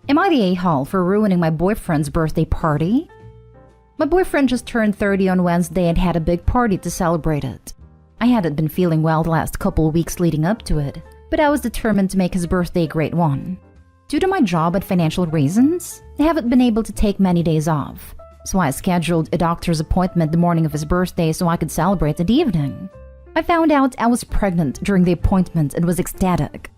Am I the a-hole for ruining my boyfriend's birthday party? My boyfriend just turned 30 on Wednesday and had a big party to celebrate it. I hadn't been feeling well the last couple of weeks leading up to it, but I was determined to make his birthday a great one. Due to my job and financial reasons, I haven't been able to take many days off, so I scheduled a doctor's appointment the morning of his birthday so I could celebrate in the evening. I found out I was pregnant during the appointment and was ecstatic.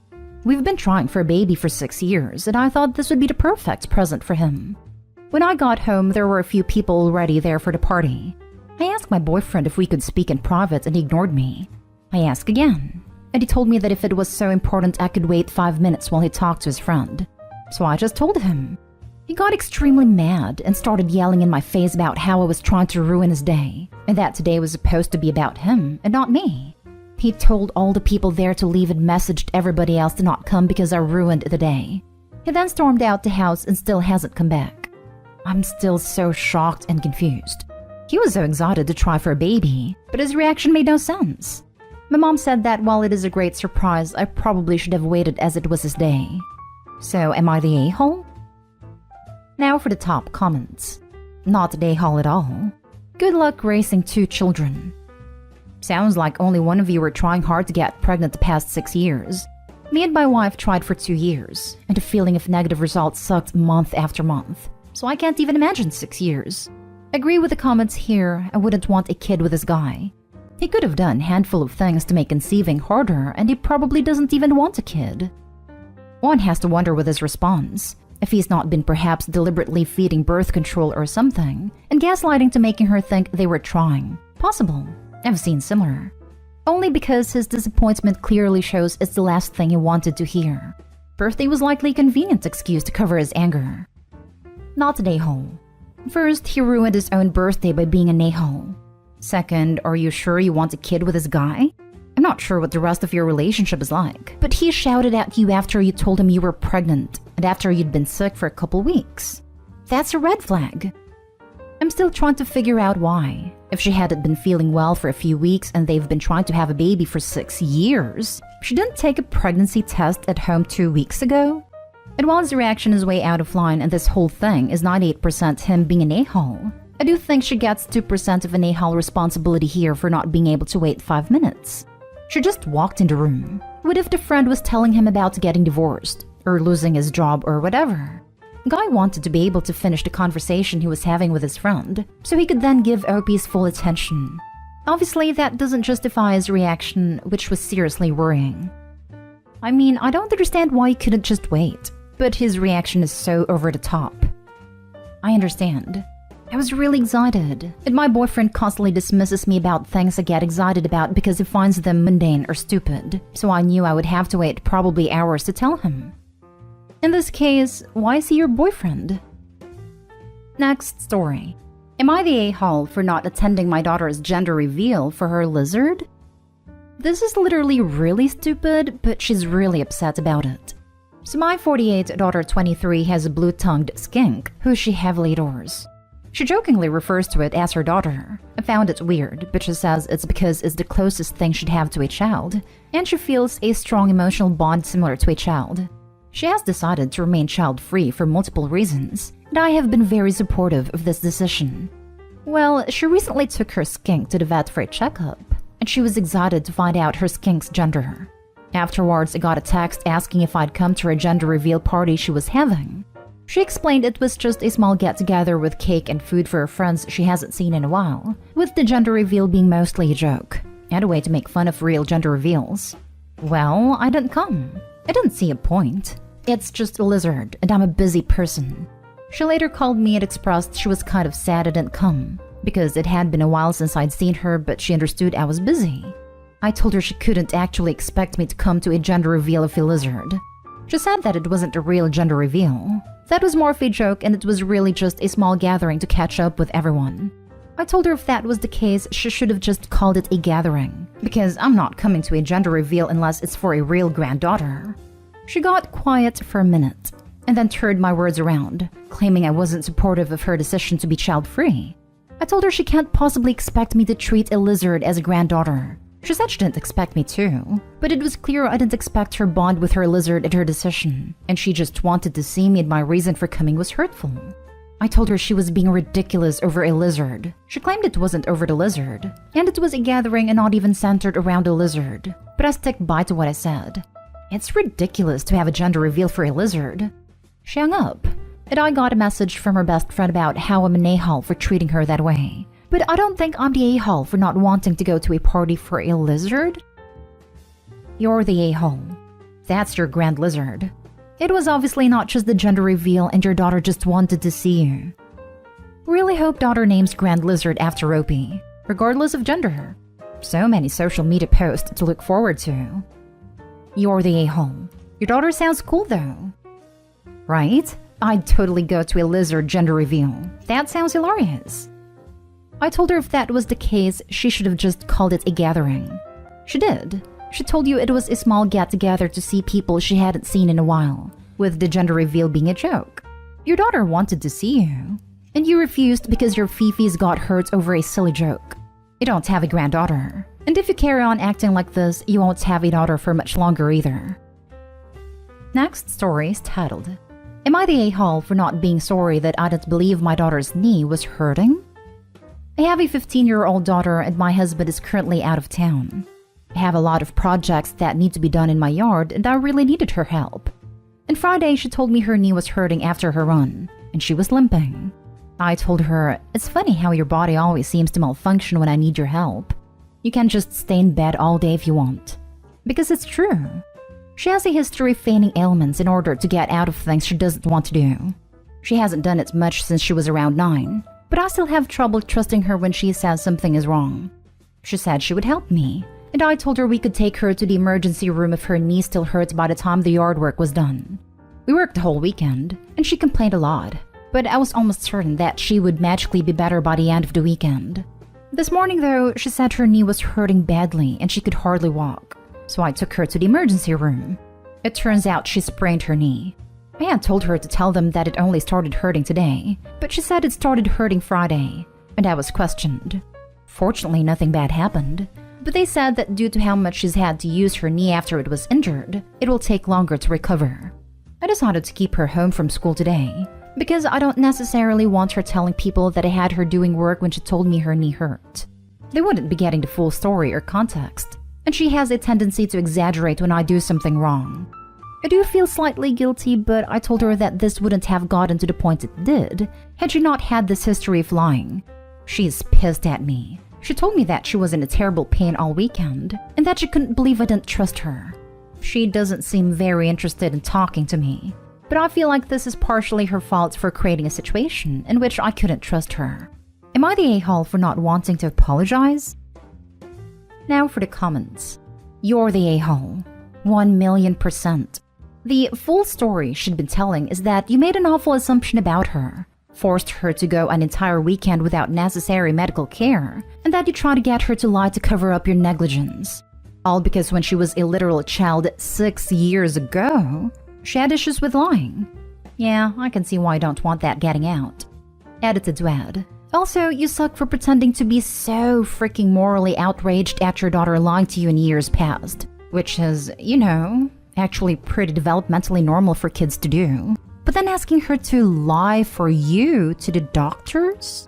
We've been trying for a baby for 6 years, and I thought this would be the perfect present for him. When I got home, there were a few people already there for the party. I asked my boyfriend if we could speak in private, and he ignored me. I asked again, and he told me that if it was so important I could wait 5 minutes while he talked to his friend. So I just told him. He got extremely mad and started yelling in my face about how I was trying to ruin his day, and that today was supposed to be about him and not me. He told all the people there to leave and messaged everybody else to not come because I ruined the day. He then stormed out the house and still hasn't come back. I'm still so shocked and confused. He was so excited to try for a baby, but his reaction made no sense. My mom said that while it is a great surprise, I probably should have waited as it was his day. So am I the a-hole? Now for the top comments. Not the a-hole at all. Good luck raising 2 children. Sounds like only one of you were trying hard to get pregnant the past 6 years. Me and my wife tried for 2 years, and the feeling of negative results sucked month after month. So I can't even imagine 6 years. Agree with the comments here, I wouldn't want a kid with this guy. He could have done a handful of things to make conceiving harder, and he probably doesn't even want a kid. One has to wonder with his response, if he's not been perhaps deliberately feeding birth control or something, and gaslighting to making her think they were trying. Possible. I've seen similar. Only because his disappointment clearly shows it's the last thing he wanted to hear. Birthday was likely a convenient excuse to cover his anger. Not an a-hole. First, he ruined his own birthday by being an a-hole. Second, are you sure you want a kid with this guy? I'm not sure what the rest of your relationship is like, but he shouted at you after you told him you were pregnant and after you'd been sick for a couple weeks. That's a red flag. I'm still trying to figure out why. If she hadn't been feeling well for a few weeks and they've been trying to have a baby for 6 years, she didn't take a pregnancy test at home 2 weeks ago? And while his reaction is way out of line and this whole thing is 98% him being an a-hole, I do think she gets 2% of an a-hole responsibility here for not being able to wait 5 minutes. She just walked in the room. What if the friend was telling him about getting divorced, or losing his job, or whatever? Guy wanted to be able to finish the conversation he was having with his friend, so he could then give OP his full attention. Obviously, that doesn't justify his reaction, which was seriously worrying. I mean, I don't understand why he couldn't just wait, but his reaction is so over the top. I understand. I was really excited, and my boyfriend constantly dismisses me about things I get excited about because he finds them mundane or stupid, so I knew I would have to wait probably hours to tell him. In this case, why is he your boyfriend? Next story. Am I the a-hole for not attending my daughter's gender reveal for her lizard? This is literally really stupid, but she's really upset about it. So my 48 daughter 23 has a blue-tongued skink who she heavily adores. She jokingly refers to it as her daughter. I found it weird, but she says it's because it's the closest thing she'd have to a child, and she feels a strong emotional bond similar to a child. She has decided to remain child-free for multiple reasons, and I have been very supportive of this decision. Well, she recently took her skink to the vet for a checkup, and she was excited to find out her skink's gender. Afterwards, I got a text asking if I'd come to her gender reveal party she was having. She explained it was just a small get-together with cake and food for her friends she hasn't seen in a while, with the gender reveal being mostly a joke, and a way to make fun of real gender reveals. Well, I didn't come. I didn't see a point. It's just a lizard, and I'm a busy person. She later called me and expressed she was kind of sad I didn't come, because it had been a while since I'd seen her, but she understood I was busy. I told her she couldn't actually expect me to come to a gender reveal of a lizard. She said that it wasn't a real gender reveal. That was more of a joke, and it was really just a small gathering to catch up with everyone. I told her if that was the case, she should have just called it a gathering, because I'm not coming to a gender reveal unless it's for a real granddaughter. She got quiet for a minute, and then turned my words around, claiming I wasn't supportive of her decision to be child-free. I told her she can't possibly expect me to treat a lizard as a granddaughter, She said she didn't expect me to, but it was clear I didn't expect her bond with her lizard at her decision, and she just wanted to see me and my reason for coming was hurtful. I told her she was being ridiculous over a lizard. She claimed it wasn't over the lizard, and it was a gathering and not even centered around a lizard, but I stick by to what I said. It's ridiculous to have a gender reveal for a lizard. She hung up, and I got a message from her best friend about how I'm an a-hole for treating her that way. But I don't think I'm the a-hole for not wanting to go to a party for a lizard. You're the a-hole. That's your grand lizard. It was obviously not just the gender reveal and your daughter just wanted to see you. Really hope daughter names grand lizard after Opie, regardless of gender. So many social media posts to look forward to. You're the a-hole. Your daughter sounds cool though. Right? I'd totally go to a lizard gender reveal. That sounds hilarious. I told her if that was the case, she should have just called it a gathering. She did. She told you it was a small get-together to see people she hadn't seen in a while, with the gender reveal being a joke. Your daughter wanted to see you, and you refused because your fifis got hurt over a silly joke. You don't have a granddaughter, and if you carry on acting like this, you won't have a daughter for much longer either. Next story is titled, Am I the a-hole for not being sorry that I didn't believe my daughter's knee was hurting? I have a 15-year-old daughter and my husband is currently out of town. I have a lot of projects that need to be done in my yard and I really needed her help. And Friday she told me her knee was hurting after her run and she was limping. I told her, it's funny how your body always seems to malfunction when I need your help. You can just stay in bed all day if you want. Because it's true. She has a history of feigning ailments in order to get out of things she doesn't want to do. She hasn't done it much since she was around 9. But I still have trouble trusting her when she says something is wrong. She said she would help me, and I told her we could take her to the emergency room if her knee still hurts by the time the yard work was done. We worked the whole weekend, and she complained a lot, but I was almost certain that she would magically be better by the end of the weekend. This morning though, she said her knee was hurting badly and she could hardly walk, so I took her to the emergency room. It turns out she sprained her knee. I had told her to tell them that it only started hurting today, but she said it started hurting Friday, and I was questioned. Fortunately, nothing bad happened, but they said that due to how much she's had to use her knee after it was injured, it will take longer to recover. I decided to keep her home from school today, because I don't necessarily want her telling people that I had her doing work when she told me her knee hurt. They wouldn't be getting the full story or context, and she has a tendency to exaggerate when I do something wrong. I do feel slightly guilty, but I told her that this wouldn't have gotten to the point it did had she not had this history of lying. She's pissed at me. She told me that she was in a terrible pain all weekend and that she couldn't believe I didn't trust her. She doesn't seem very interested in talking to me, but I feel like this is partially her fault for creating a situation in which I couldn't trust her. Am I the a-hole for not wanting to apologize? Now for the comments. You're the a-hole. 1,000,000%. The full story she'd been telling is that you made an awful assumption about her, forced her to go an entire weekend without necessary medical care, and that you tried to get her to lie to cover up your negligence. All because when she was a literal child 6 years ago, she had issues with lying. Yeah, I can see why you don't want that getting out. Edited to add. Also, you suck for pretending to be so freaking morally outraged at your daughter lying to you in years past, which is, actually pretty developmentally normal for kids to do. But then asking her to lie for you to the doctors?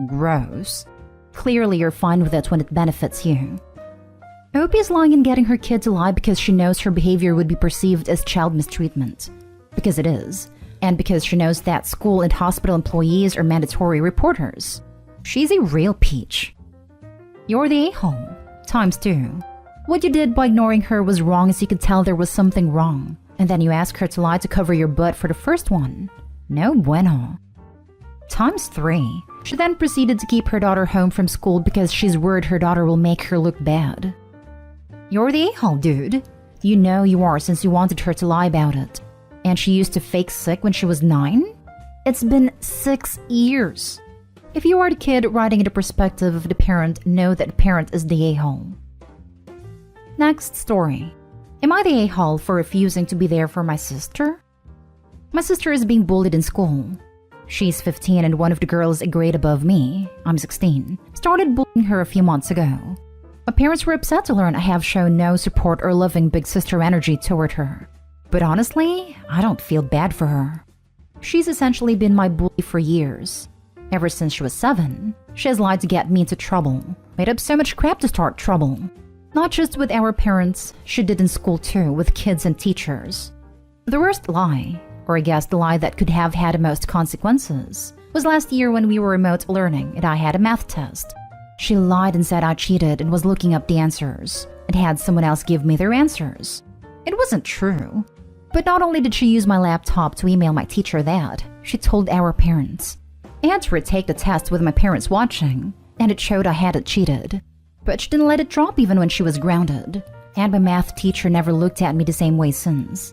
Gross. Clearly you're fine with it when it benefits you. Opie is lying and getting her kid to lie because she knows her behavior would be perceived as child mistreatment. Because it is. And because she knows that school and hospital employees are mandatory reporters. She's a real peach. You're the a-hole. ×2. What you did by ignoring her was wrong as you could tell there was something wrong. And then you ask her to lie to cover your butt for the first one. No bueno. ×3. She then proceeded to keep her daughter home from school because she's worried her daughter will make her look bad. You're the a-hole, dude. You know you are since you wanted her to lie about it. And she used to fake sick when she was 9? It's been 6 years. If you are the kid writing in the perspective of the parent, know that the parent is the a-hole. Next story. Am I the a-hole for refusing to be there for my sister? My sister is being bullied in school. She's 15 and one of the girls a grade above me, I'm 16, started bullying her a few months ago. My parents were upset to learn I have shown no support or loving big sister energy toward her. But honestly, I don't feel bad for her. She's essentially been my bully for years. Ever since she was 7, she has lied to get me into trouble, made up so much crap to start trouble. Not just with our parents, she did in school too, with kids and teachers. The worst lie, or I guess the lie that could have had the most consequences, was last year when we were remote learning and I had a math test. She lied and said I cheated and was looking up the answers and had someone else give me their answers. It wasn't true. But not only did she use my laptop to email my teacher that, she told our parents. I had to retake the test with my parents watching, and it showed I hadn't cheated. But she didn't let it drop even when she was grounded, and my math teacher never looked at me the same way since.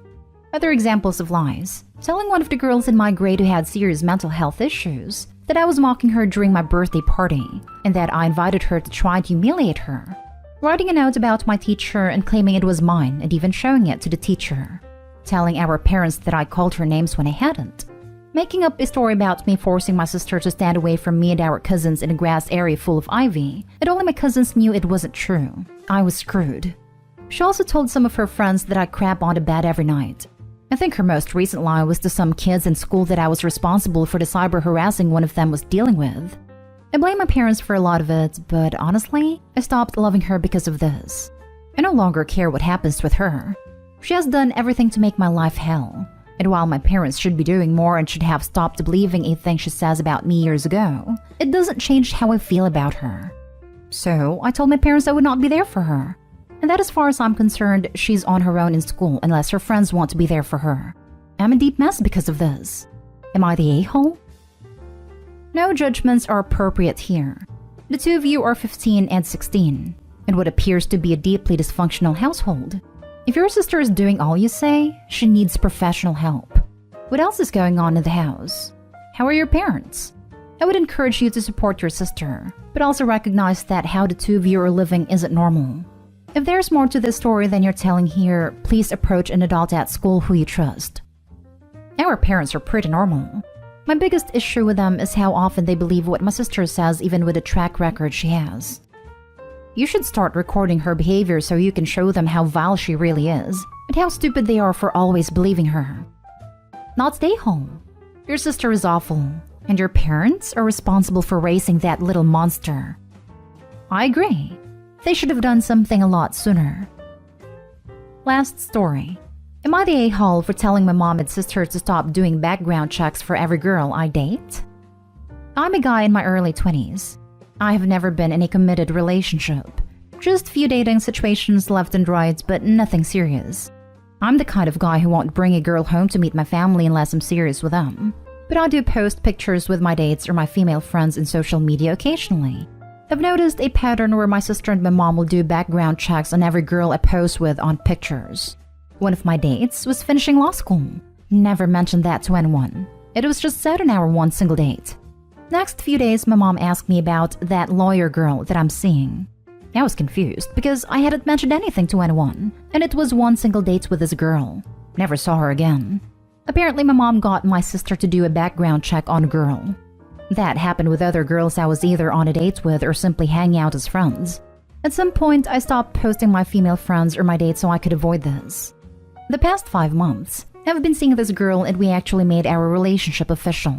Other examples of lies: telling one of the girls in my grade who had serious mental health issues that I was mocking her during my birthday party, and that I invited her to try to humiliate her. Writing a note about my teacher and claiming it was mine and even showing it to the teacher. Telling our parents that I called her names when I hadn't. Making up a story about me forcing my sister to stand away from me and our cousins in a grass area full of ivy, and only my cousins knew it wasn't true. I was screwed. She also told some of her friends that I crap on the bed every night. I think her most recent lie was to some kids in school that I was responsible for the cyber harassing one of them was dealing with. I blame my parents for a lot of it, but honestly, I stopped loving her because of this. I no longer care what happens with her. She has done everything to make my life hell. And while my parents should be doing more and should have stopped believing anything she says about me years ago, it doesn't change how I feel about her. So I told my parents I would not be there for her. And that as far as I'm concerned, she's on her own in school unless her friends want to be there for her. I'm a deep mess because of this. Am I the a-hole? No judgments are appropriate here. The two of you are 15 and 16, in what appears to be a deeply dysfunctional household. If your sister is doing all you say, she needs professional help. What else is going on in the house? How are your parents? I would encourage you to support your sister, but also recognize that how the two of you are living isn't normal. If there's more to this story than you're telling here, please approach an adult at school who you trust. Our parents are pretty normal. My biggest issue with them is how often they believe what my sister says even with the track record she has. You should start recording her behavior so you can show them how vile she really is, and how stupid they are for always believing her. Not stay home. Your sister is awful, and your parents are responsible for raising that little monster. I agree. They should have done something a lot sooner. Last story. Am I the a-hole for telling my mom and sister to stop doing background checks for every girl I date? I'm a guy in my early 20s. I have never been in a committed relationship. Just few dating situations left and right, but nothing serious. I'm the kind of guy who won't bring a girl home to meet my family unless I'm serious with them. But I do post pictures with my dates or my female friends in social media occasionally. I've noticed a pattern where my sister and my mom will do background checks on every girl I post with on pictures. One of my dates was finishing law school. Never mentioned that to anyone. It was just said on our one single date. Next few days, my mom asked me about that lawyer girl that I'm seeing. I was confused because I hadn't mentioned anything to anyone, and it was one single date with this girl. Never saw her again. Apparently, my mom got my sister to do a background check on a girl. That happened with other girls I was either on a date with or simply hanging out as friends. At some point, I stopped posting my female friends or my dates so I could avoid this. The past 5 months, I've been seeing this girl and we actually made our relationship official.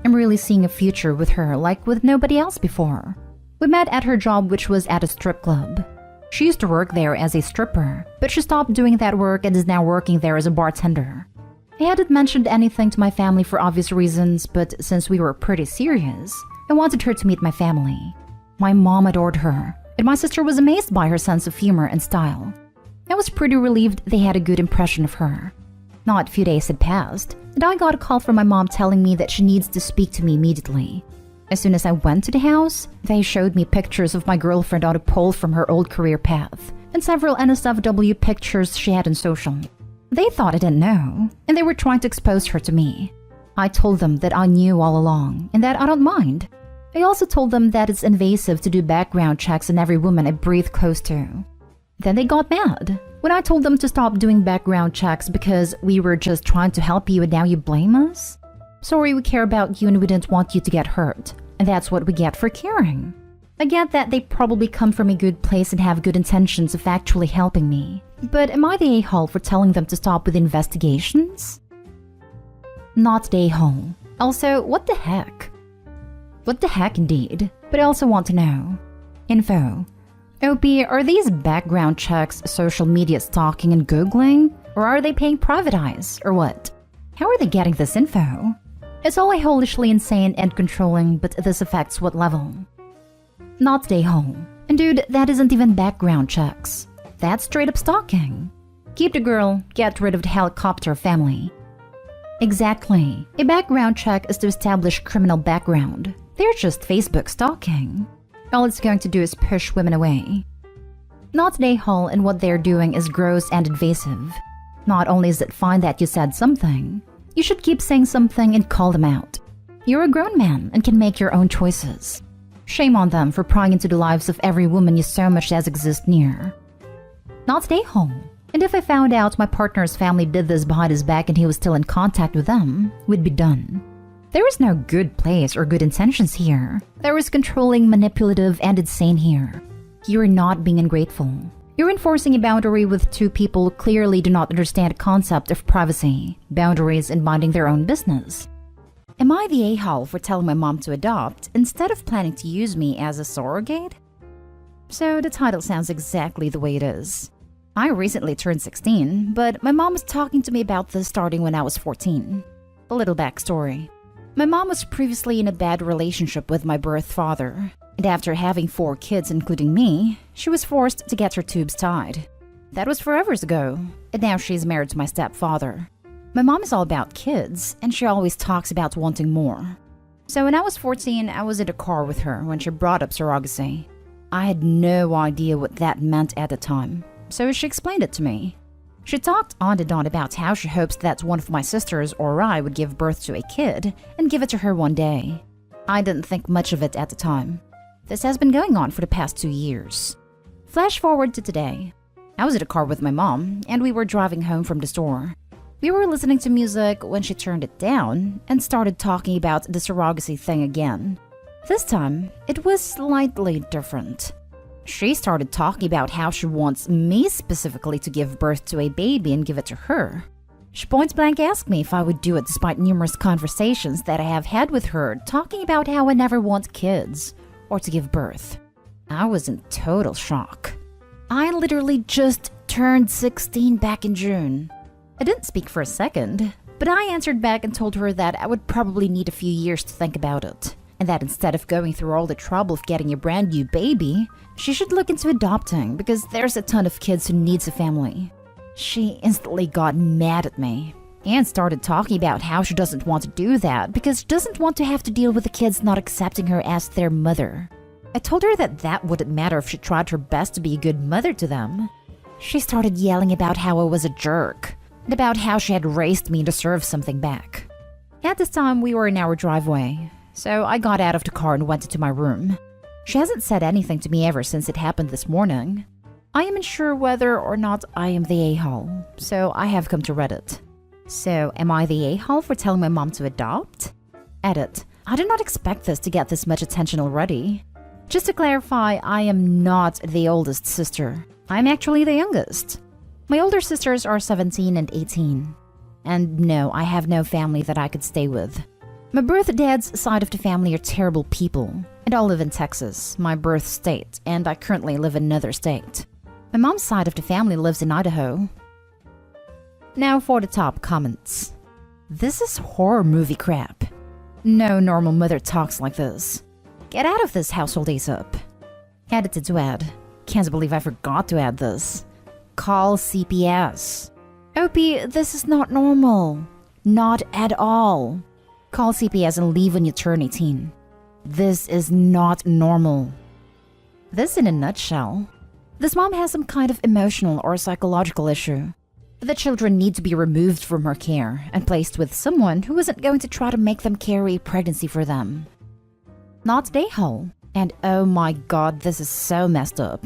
I'm really seeing a future with her like with nobody else before. We met at her job, which was at a strip club. She used to work there as a stripper, but she stopped doing that work and is now working there as a bartender. I hadn't mentioned anything to my family for obvious reasons, but since we were pretty serious, I wanted her to meet my family. My mom adored her, and my sister was amazed by her sense of humor and style. I was pretty relieved they had a good impression of her. Not a few days had passed, and I got a call from my mom telling me that she needs to speak to me immediately. As soon as I went to the house, they showed me pictures of my girlfriend on a pole from her old career path, and several NSFW pictures she had on social. They thought I didn't know, and they were trying to expose her to me. I told them that I knew all along, and that I don't mind. I also told them that it's invasive to do background checks on every woman I breathe close to. Then they got mad when I told them to stop doing background checks because we were just trying to help you and now you blame us? Sorry, we care about you and we didn't want you to get hurt, and that's what we get for caring. I get that they probably come from a good place and have good intentions of actually helping me. But am I the a-hole for telling them to stop with investigations? Not the a-hole. Also, what the heck? What the heck indeed? But I also want to know. Info. OP, are these background checks, social media stalking and Googling? Or are they paying private eyes? Or what? How are they getting this info? It's all holishly insane and controlling, but this affects what level? Not stay home. And dude, that isn't even background checks. That's straight up stalking. Keep the girl, get rid of the helicopter family. Exactly. A background check is to establish criminal background. They're just Facebook stalking. All it's going to do is push women away. Not the a-hole, and what they're doing is gross and invasive. Not only is it fine that you said something, you should keep saying something and call them out. You're a grown man and can make your own choices. Shame on them for prying into the lives of every woman you so much as exist near. Not stay home. And if I found out my partner's family did this behind his back and he was still in contact with them, we'd be done. There is no good place or good intentions here. There is controlling, manipulative, and insane here. You're not being ungrateful. You're enforcing a boundary with two people who clearly do not understand the concept of privacy, boundaries, and minding their own business. Am I the a-hole for telling my mom to adopt instead of planning to use me as a surrogate? So the title sounds exactly the way it is. I recently turned 16, but my mom was talking to me about this starting when I was 14. A little backstory. My mom was previously in a bad relationship with my birth father, and after having 4 kids including me, she was forced to get her tubes tied. That was forever ago, and now she's married to my stepfather. My mom is all about kids, and she always talks about wanting more. So when I was 14, I was in a car with her when she brought up surrogacy. I had no idea what that meant at the time, so she explained it to me. She talked on and on about how she hopes that one of my sisters or I would give birth to a kid and give it to her one day. I didn't think much of it at the time. This has been going on for the past 2 years. Flash forward to today. I was in a car with my mom, and we were driving home from the store. We were listening to music when she turned it down and started talking about the surrogacy thing again. This time, it was slightly different. She started talking about how she wants me specifically to give birth to a baby and give it to her. She point blank asked me if I would do it despite numerous conversations that I have had with her talking about how I never want kids or to give birth. I was in total shock. I literally just turned 16 back in June. I didn't speak for a second, but I answered back and told her that I would probably need a few years to think about it, and that instead of going through all the trouble of getting a brand new baby, she should look into adopting because there's a ton of kids who needs a family. She instantly got mad at me and started talking about how she doesn't want to do that because she doesn't want to have to deal with the kids not accepting her as their mother. I told her that that wouldn't matter if she tried her best to be a good mother to them. She started yelling about how I was a jerk and about how she had raised me to deserve something back. At this time, we were in our driveway, so I got out of the car and went into my room. She hasn't said anything to me ever since it happened this morning. I am unsure whether or not I am the a-hole, so I have come to Reddit. So, am I the a-hole for telling my mom to adopt? Edit. I did not expect this to get this much attention already. Just to clarify, I am not the oldest sister. I'm actually the youngest. My older sisters are 17 and 18. And no, I have no family that I could stay with. My birth dad's side of the family are terrible people, and all live in Texas, my birth state, and I currently live in another state. My mom's side of the family lives in Idaho. Now for the top comments. This is horror movie crap. No normal mother talks like this. Get out of this household ASAP. Edited to add. Can't believe I forgot to add this. Call CPS. OP, this is not normal. Not at all. Call CPS and leave when you turn 18. This is not normal. This in a nutshell. This mom has some kind of emotional or psychological issue. The children need to be removed from her care and placed with someone who isn't going to try to make them carry a pregnancy for them. Not the a-hole. And oh my god, this is so messed up.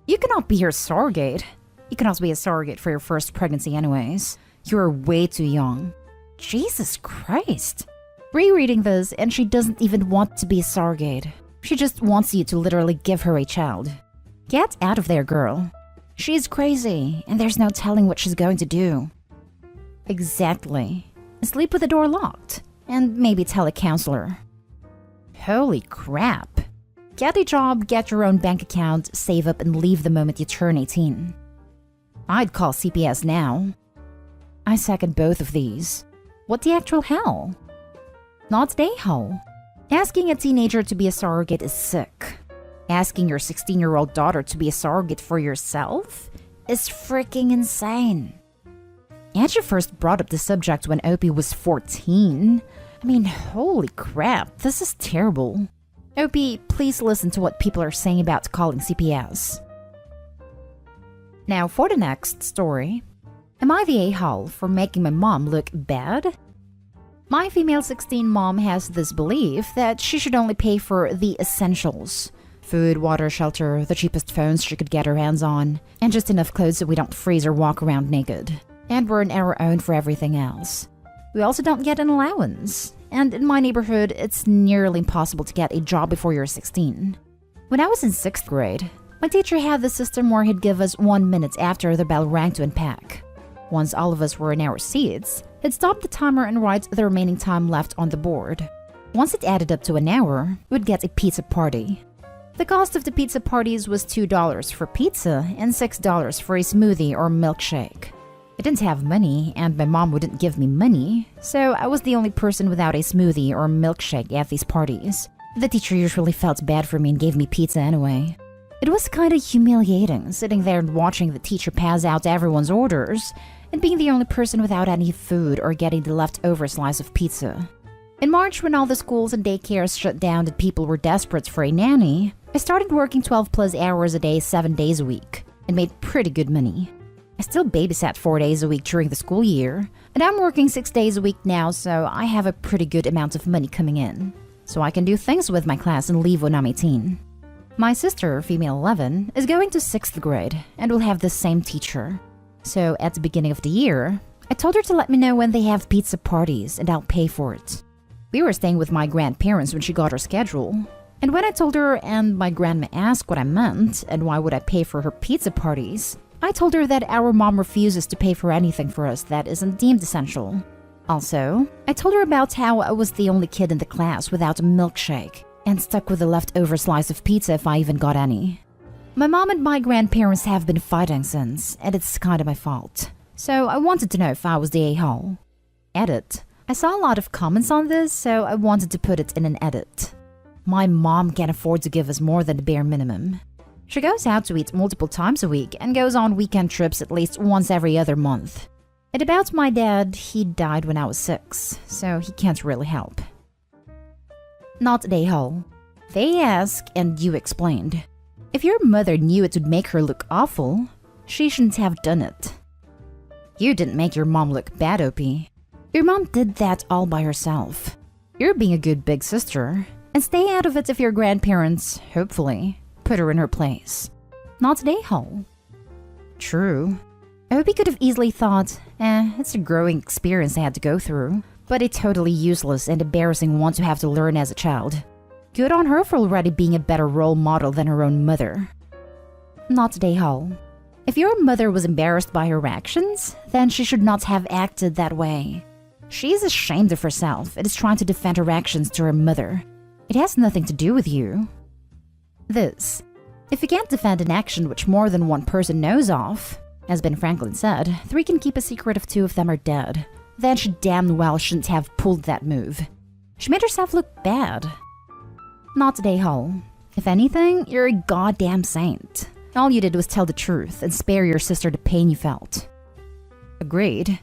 You cannot be her surrogate. You cannot be a surrogate for your first pregnancy anyways. You're way too young. Jesus Christ. Rereading this, and she doesn't even want to be a surrogate. She just wants you to literally give her a child. Get out of there, girl. She's crazy, and there's no telling what she's going to do. Exactly. Sleep with the door locked, and maybe tell a counselor. Holy crap. Get a job, get your own bank account, save up, and leave the moment you turn 18. I'd call CPS now. I second both of these. What the actual hell? Not the hell. Asking a teenager to be a surrogate is sick. Asking your 16-year-old daughter to be a surrogate for yourself is freaking insane. And she first brought up the subject when Opie was 14. I mean, holy crap, this is terrible. Opie, please listen to what people are saying about calling CPS. Now for the next story. Am I the a-hole for making my mom look bad? My female 16 mom has this belief that she should only pay for the essentials. Food, water, shelter, the cheapest phones she could get her hands on, and just enough clothes so we don't freeze or walk around naked. And we're on our own for everything else. We also don't get an allowance. And in my neighborhood, it's nearly impossible to get a job before you're 16. When I was in 6th grade, my teacher had the system where he'd give us 1 minute after the bell rang to unpack. Once all of us were in our seats, he'd stop the timer and write the remaining time left on the board. Once it added up to an hour, we'd get a pizza party. The cost of the pizza parties was $2 for pizza and $6 for a smoothie or milkshake. I didn't have money, and my mom wouldn't give me money, so I was the only person without a smoothie or milkshake at these parties. The teacher usually felt bad for me and gave me pizza anyway. It was kind of humiliating, sitting there and watching the teacher pass out everyone's orders, and being the only person without any food or getting the leftover slice of pizza. In March, when all the schools and daycares shut down and people were desperate for a nanny, I started working 12+ hours a day, 7 days a week, and made pretty good money. I still babysat 4 days a week during the school year, and I'm working 6 days a week now, so I have a pretty good amount of money coming in. So I can do things with my class and leave when I'm 18. My sister, female 11, is going to 6th grade and will have the same teacher. So at the beginning of the year, I told her to let me know when they have pizza parties and I'll pay for it. We were staying with my grandparents when she got her schedule. And when I told her and my grandma asked what I meant and why would I pay for her pizza parties, I told her that our mom refuses to pay for anything for us that isn't deemed essential. Also, I told her about how I was the only kid in the class without a milkshake and stuck with a leftover slice of pizza if I even got any. My mom and my grandparents have been fighting since, and it's kind of my fault. So I wanted to know if I was the a-hole. Edit. I saw a lot of comments on this, so I wanted to put it in an edit. My mom can't afford to give us more than the bare minimum. She goes out to eat multiple times a week and goes on weekend trips at least once every other month. And about my dad, he died when I was 6, so he can't really help. Not the a-hole. They ask, and you explained. If your mother knew it would make her look awful, she shouldn't have done it. You didn't make your mom look bad, Opie. Your mom did that all by herself. You're being a good big sister, and stay out of it if your grandparents, hopefully, put her in her place. Not the a-hole. True. Opie could have easily thought, it's a growing experience I had to go through, but a totally useless and embarrassing one to have to learn as a child. Good on her for already being a better role model than her own mother. Not the a-hole. If your mother was embarrassed by her actions, then she should not have acted that way. She is ashamed of herself and is trying to defend her actions to her mother. It has nothing to do with you. This. If you can't defend an action which more than one person knows of, as Ben Franklin said, 3 can keep a secret if 2 of them are dead, then she damn well shouldn't have pulled that move. She made herself look bad. Not the a-hole. If anything, you're a goddamn saint. All you did was tell the truth and spare your sister the pain you felt. Agreed.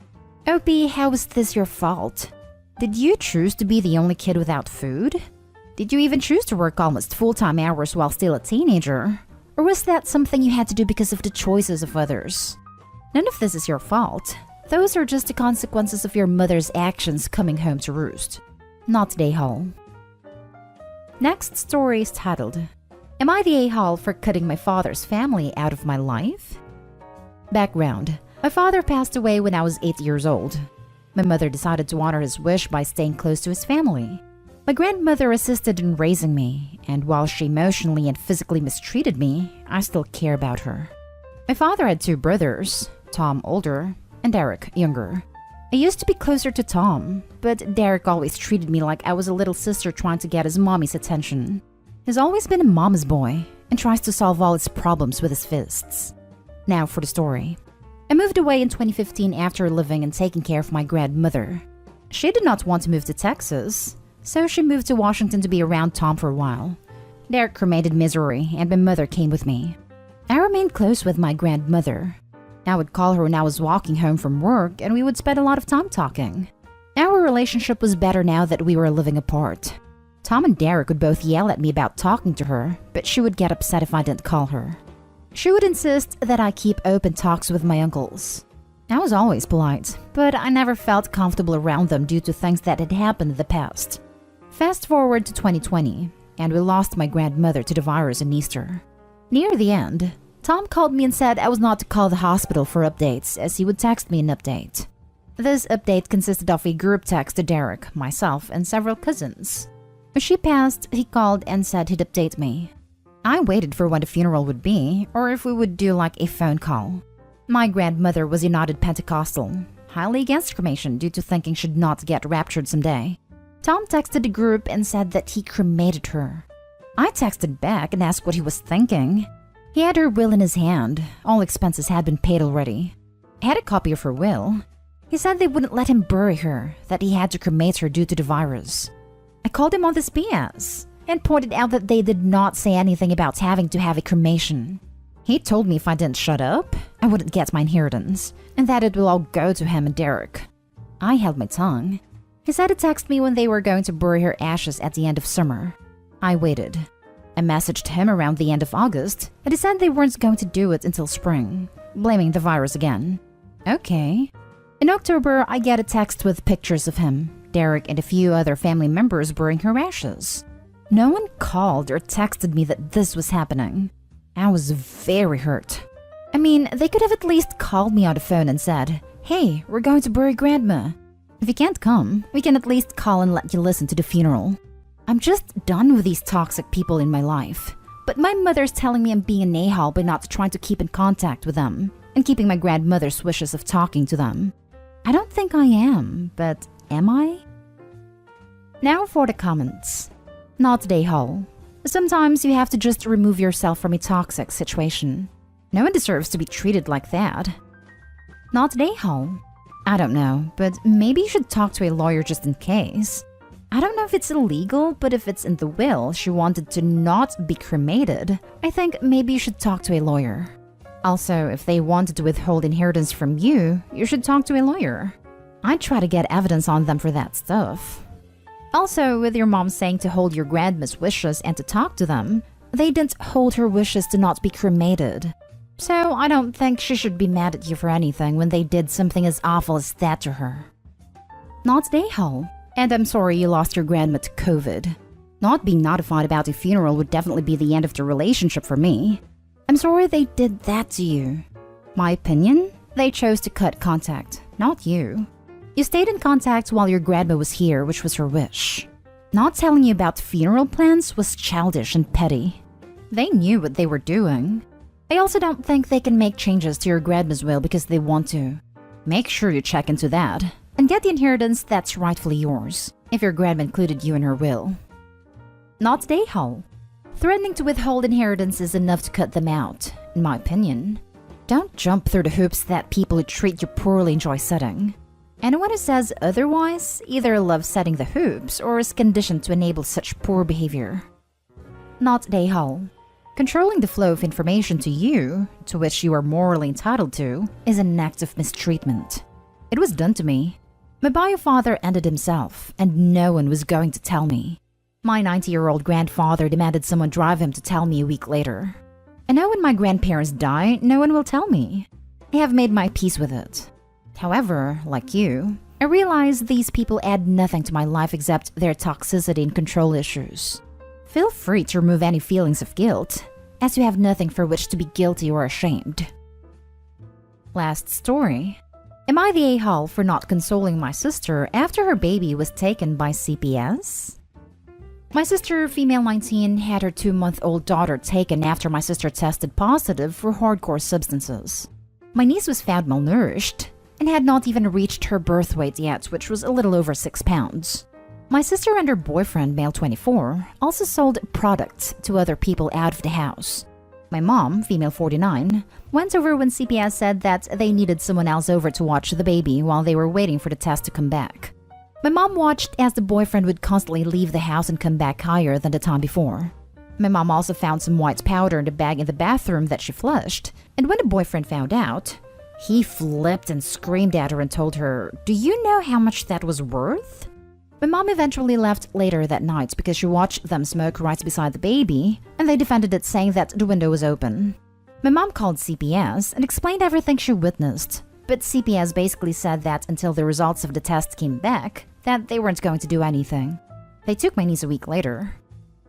Opie, how is this your fault? Did you choose to be the only kid without food? Did you even choose to work almost full-time hours while still a teenager? Or was that something you had to do because of the choices of others? None of this is your fault. Those are just the consequences of your mother's actions coming home to roost. Not the a-hole. Next story is titled, Am I the a-hole for cutting my father's family out of my life? Background. My father passed away when I was 8 years old. My mother decided to honor his wish by staying close to his family. My grandmother assisted in raising me, and while she emotionally and physically mistreated me, I still care about her. My father had 2 brothers, Tom older and Derek younger. I used to be closer to Tom, but Derek always treated me like I was a little sister trying to get his mommy's attention. He's always been a mama's boy and tries to solve all his problems with his fists. Now for the story. I moved away in 2015 after living and taking care of my grandmother. She did not want to move to Texas, so she moved to Washington to be around Tom for a while. Derek cremated Missouri, and my mother came with me. I remained close with my grandmother. I would call her when I was walking home from work, and we would spend a lot of time talking. Our relationship was better now that we were living apart. Tom and Derek would both yell at me about talking to her, but she would get upset if I didn't call her. She would insist that I keep open talks with my uncles. I was always polite, but I never felt comfortable around them due to things that had happened in the past. Fast forward to 2020, and we lost my grandmother to the virus in Easter. Near the end, Tom called me and said I was not to call the hospital for updates, as he would text me an update. This update consisted of a group text to Derek, myself, and several cousins. When she passed, he called and said he'd update me. I waited for when the funeral would be, or if we would do like a phone call. My grandmother was United Pentecostal, highly against cremation due to thinking she'd not get raptured someday. Tom texted the group and said that he cremated her. I texted back and asked what he was thinking. He had her will in his hand. All expenses had been paid already. I had a copy of her will. He said they wouldn't let him bury her, that he had to cremate her due to the virus. I called him on this BS and pointed out that they did not say anything about having to have a cremation. He told me if I didn't shut up, I wouldn't get my inheritance, and that it will all go to him and Derek. I held my tongue. He said to text me when they were going to bury her ashes at the end of summer. I waited. I messaged him around the end of August, and he said they weren't going to do it until spring, blaming the virus again. Okay. In October, I get a text with pictures of him, Derek, and a few other family members burying her ashes. No one called or texted me that this was happening. I was very hurt. I mean, they could have at least called me on the phone and said, "Hey, we're going to bury Grandma. If you can't come, we can at least call and let you listen to the funeral." I'm just done with these toxic people in my life. But my mother's telling me I'm being an a-hole by not trying to keep in contact with them and keeping my grandmother's wishes of talking to them. I don't think I am, but am I? Now for the comments. Not a-hole. Sometimes you have to just remove yourself from a toxic situation. No one deserves to be treated like that. Not a-hole. I don't know, but maybe you should talk to a lawyer just in case. I don't know if it's illegal, but if it's in the will she wanted to not be cremated, I think maybe you should talk to a lawyer. Also, if they wanted to withhold inheritance from you, you should talk to a lawyer. I'd try to get evidence on them for that stuff. Also, with your mom saying to hold your grandma's wishes and to talk to them, they didn't hold her wishes to not be cremated. So I don't think she should be mad at you for anything when they did something as awful as that to her. Not a-hole. And I'm sorry you lost your grandma to COVID. Not being notified about a funeral would definitely be the end of the relationship for me. I'm sorry they did that to you. My opinion? They chose to cut contact, not you. You stayed in contact while your grandma was here, which was her wish. Not telling you about funeral plans was childish and petty. They knew what they were doing. I also don't think they can make changes to your grandma's will because they want to. Make sure you check into that and get the inheritance that's rightfully yours, if your grandma included you in her will. Not a-hole. Threatening to withhold inheritance is enough to cut them out, in my opinion. Don't jump through the hoops that people who treat you poorly enjoy setting. Anyone who says otherwise either loves setting the hoops or is conditioned to enable such poor behavior. Not a-hole. Controlling the flow of information to you, to which you are morally entitled to, is an act of mistreatment. It was done to me. My bio father ended himself, and no one was going to tell me. My 90-year-old grandfather demanded someone drive him to tell me a week later. And now when my grandparents die, no one will tell me. I have made my peace with it. However, like you, I realize these people add nothing to my life except their toxicity and control issues. Feel free to remove any feelings of guilt, as you have nothing for which to be guilty or ashamed. Last story. Am I the a-hole for not consoling my sister after her baby was taken by CPS? My sister, female 19, had her 2-month-old daughter taken after my sister tested positive for hardcore substances. My niece was found malnourished and had not even reached her birth weight yet, which was a little over 6 pounds. My sister and her boyfriend, male 24, also sold products to other people out of the house. My mom, female 49, went over when CPS said that they needed someone else over to watch the baby while they were waiting for the test to come back. My mom watched as the boyfriend would constantly leave the house and come back higher than the time before. My mom also found some white powder in the bag in the bathroom that she flushed, and when the boyfriend found out, he flipped and screamed at her and told her, "Do you know how much that was worth?" My mom eventually left later that night because she watched them smoke right beside the baby, and they defended it, saying that the window was open. My mom called CPS and explained everything she witnessed, but CPS basically said that until the results of the test came back, that they weren't going to do anything. They took my niece a week later.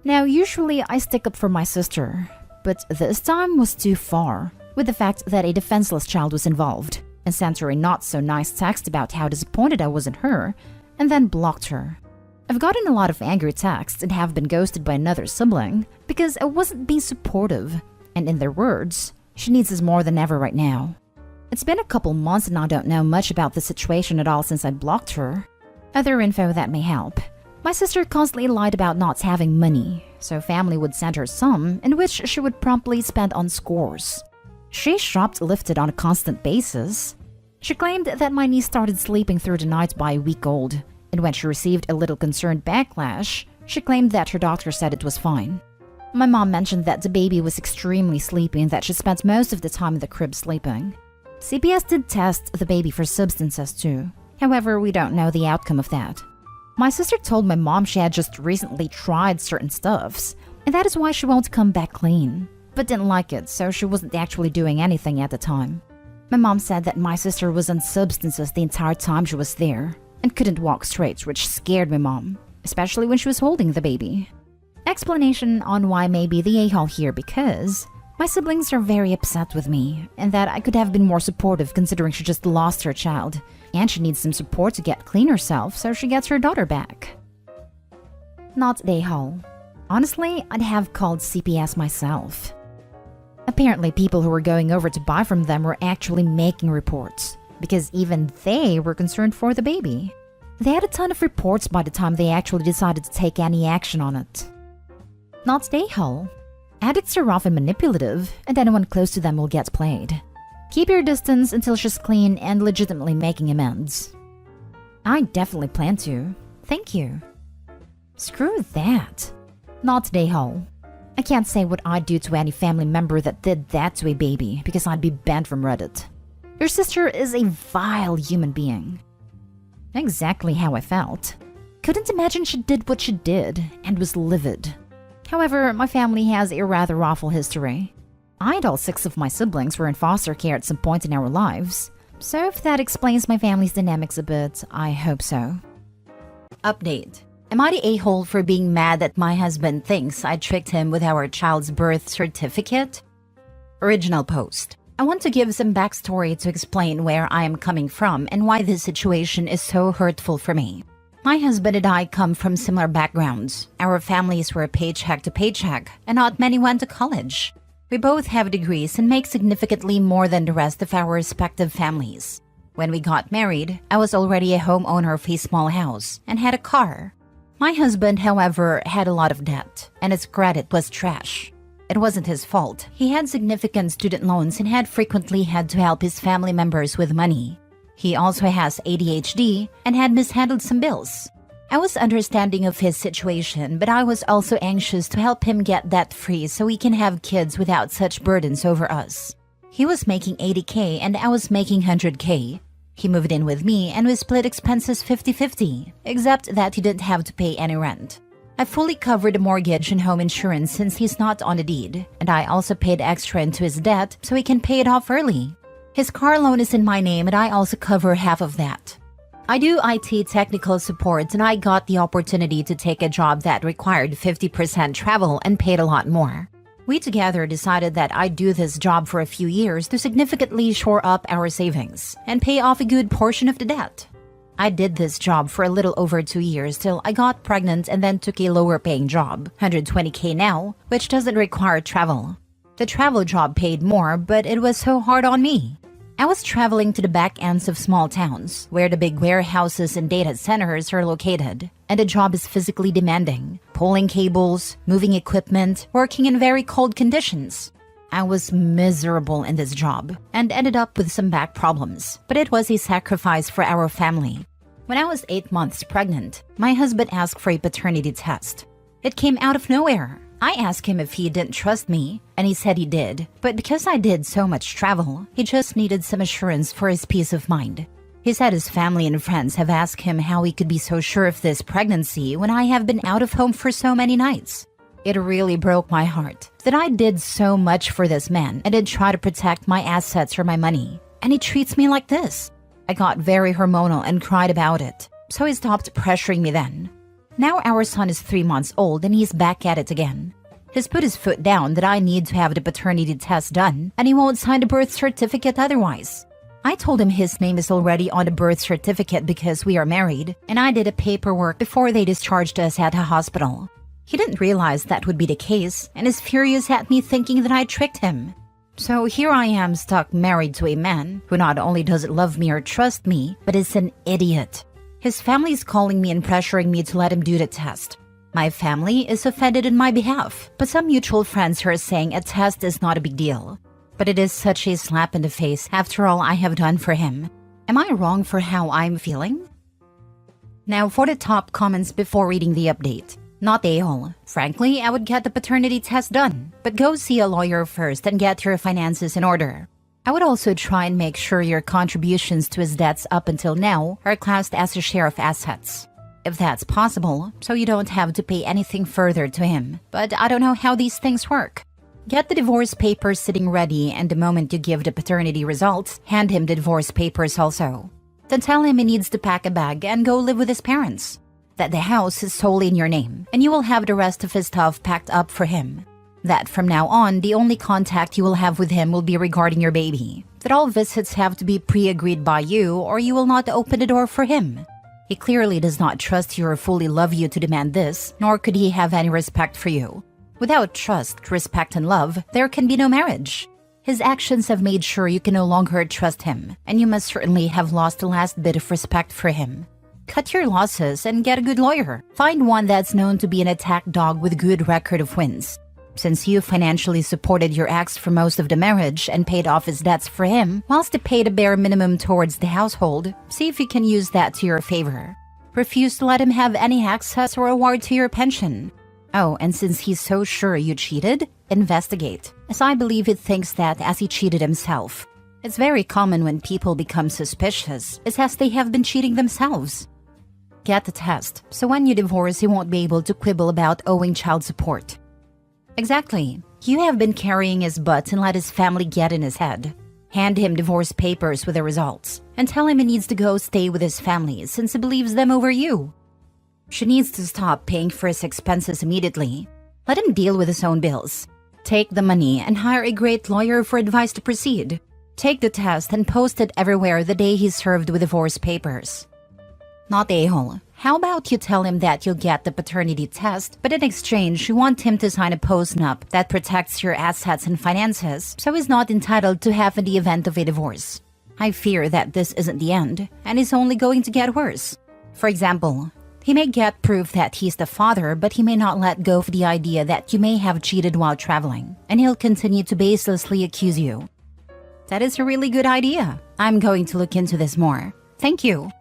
Now, usually I stick up for my sister, but this time was too far, with the fact that a defenseless child was involved, and sent her a not-so-nice text about how disappointed I was in her, and then blocked her. I've gotten a lot of angry texts and have been ghosted by another sibling because I wasn't being supportive, and in their words, she needs us more than ever right now. It's been a couple months and I don't know much about the situation at all since I blocked her. Other info that may help. My sister constantly lied about not having money, so family would send her some, in which she would promptly spend on scores. She shoplifted on a constant basis. She claimed that my niece started sleeping through the night by a week old, and when she received a little concerned backlash, she claimed that her doctor said it was fine. My mom mentioned that the baby was extremely sleepy and that she spent most of the time in the crib sleeping. CPS did test the baby for substances too. However, we don't know the outcome of that. My sister told my mom she had just recently tried certain stuffs, and that is why she won't come back clean, but didn't like it, so she wasn't actually doing anything at the time. My mom said that my sister was on substances the entire time she was there, and couldn't walk straight, which scared my mom, especially when she was holding the baby. Explanation on why maybe the a-hole here because my siblings are very upset with me, and that I could have been more supportive considering she just lost her child, and she needs some support to get clean herself so she gets her daughter back. Not the a-hole. Honestly, I'd have called CPS myself. Apparently, people who were going over to buy from them were actually making reports, because even they were concerned for the baby. They had a ton of reports by the time they actually decided to take any action on it. Not the a-hole. Addicts are often manipulative, and anyone close to them will get played. Keep your distance until she's clean and legitimately making amends. I definitely plan to. Thank you. Screw that. Not the a-hole. I can't say what I'd do to any family member that did that to a baby because I'd be banned from Reddit. Your sister is a vile human being. Exactly how I felt. Couldn't imagine she did what she did and was livid. However, my family has a rather awful history. I and all 6 of my siblings were in foster care at some point in our lives, so if that explains my family's dynamics a bit, I hope so. Update. Am I the a-hole for being mad that my husband thinks I tricked him with our child's birth certificate? Original post. I want to give some backstory to explain where I am coming from and why this situation is so hurtful for me. My husband and I come from similar backgrounds. Our families were paycheck to paycheck, and not many went to college. We both have degrees and make significantly more than the rest of our respective families. When we got married, I was already a homeowner of a small house and had a car. My husband, however, had a lot of debt, and his credit was trash. It wasn't his fault. He had significant student loans and had frequently had to help his family members with money. He also has ADHD and had mishandled some bills. I was understanding of his situation, but I was also anxious to help him get debt-free so we can have kids without such burdens over us. He was making $80K and I was making $100K. He moved in with me and we split expenses 50-50, except that he didn't have to pay any rent. I fully covered the mortgage and home insurance since he's not on the deed, and I also paid extra into his debt so he can pay it off early. His car loan is in my name and I also cover half of that. I do IT technical support and I got the opportunity to take a job that required 50% travel and paid a lot more. We together decided that I'd do this job for a few years to significantly shore up our savings and pay off a good portion of the debt. I did this job for a little over 2 years till I got pregnant and then took a lower paying job, 120K now, which doesn't require travel. The travel job paid more, but it was so hard on me. I was traveling to the back ends of small towns, where the big warehouses and data centers are located, and the job is physically demanding, pulling cables, moving equipment, working in very cold conditions. I was miserable in this job and ended up with some back problems, but it was a sacrifice for our family. When I was 8 months pregnant, my husband asked for a paternity test. It came out of nowhere. I asked him if he didn't trust me, and he said he did, but because I did so much travel, he just needed some assurance for his peace of mind. He said his family and friends have asked him how he could be so sure of this pregnancy when I have been out of home for so many nights. It really broke my heart that I did so much for this man and did try to protect my assets or my money, and he treats me like this. I got very hormonal and cried about it, so he stopped pressuring me then. Now our son is 3 months old and he's back at it again. He's put his foot down that I need to have the paternity test done and he won't sign the birth certificate otherwise. I told him his name is already on the birth certificate because we are married, and I did a paperwork before they discharged us at a hospital. He didn't realize that would be the case and is furious at me thinking that I tricked him. So here I am stuck married to a man who not only doesn't love me or trust me, but is an idiot. His family is calling me and pressuring me to let him do the test. My family is offended on my behalf, but some mutual friends are saying a test is not a big deal. But it is such a slap in the face after all I have done for him. Am I wrong for how I'm feeling? Now for the top comments before reading the update. Not a-hole. Frankly, I would get the paternity test done, but go see a lawyer first and get your finances in order. I would also try and make sure your contributions to his debts up until now are classed as a share of assets. If that's possible, so you don't have to pay anything further to him. But I don't know how these things work. Get the divorce papers sitting ready, and the moment you give the paternity results, hand him the divorce papers also. Then tell him he needs to pack a bag and go live with his parents. That the house is solely in your name, and you will have the rest of his stuff packed up for him. That from now on, the only contact you will have with him will be regarding your baby. That all visits have to be pre-agreed by you or you will not open the door for him. He clearly does not trust you or fully love you to demand this, nor could he have any respect for you. Without trust, respect, and love, there can be no marriage. His actions have made sure you can no longer trust him, and you must certainly have lost the last bit of respect for him. Cut your losses and get a good lawyer. Find one that's known to be an attack dog with a good record of wins. Since you financially supported your ex for most of the marriage and paid off his debts for him, whilst you paid a bare minimum towards the household, see if you can use that to your favor. Refuse to let him have any access or award to your pension. Oh, and since he's so sure you cheated, investigate, as I believe he thinks that as he cheated himself. It's very common when people become suspicious, it's as they have been cheating themselves. Get the test, so when you divorce, he won't be able to quibble about owing child support. Exactly. You have been carrying his butt and let his family get in his head. Hand him divorce papers with the results, and tell him he needs to go stay with his family since he believes them over you. She needs to stop paying for his expenses immediately. Let him deal with his own bills. Take the money and hire a great lawyer for advice to proceed. Take the test and post it everywhere the day he's served with divorce papers. Not a-hole. How about you tell him that you'll get the paternity test, but in exchange you want him to sign a postnup that protects your assets and finances, so he's not entitled to half in the event of a divorce. I fear that this isn't the end, and it's only going to get worse. For example, he may get proof that he's the father, but he may not let go of the idea that you may have cheated while traveling, and he'll continue to baselessly accuse you. That is a really good idea. I'm going to look into this more. Thank you.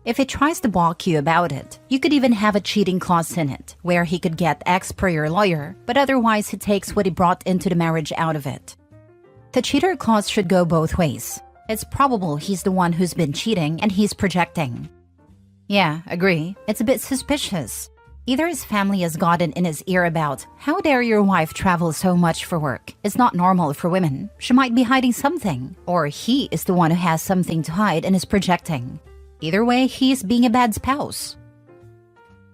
If he tries to balk you about it, you could even have a cheating clause in it, where he could get X per your lawyer, but otherwise he takes what he brought into the marriage out of it. The cheater clause should go both ways. It's probable he's the one who's been cheating and he's projecting. Yeah, agree. It's a bit suspicious. Either his family has gotten in his ear about, how dare your wife travel so much for work? It's not normal for women. She might be hiding something. Or he is the one who has something to hide and is projecting. Either way, he is being a bad spouse.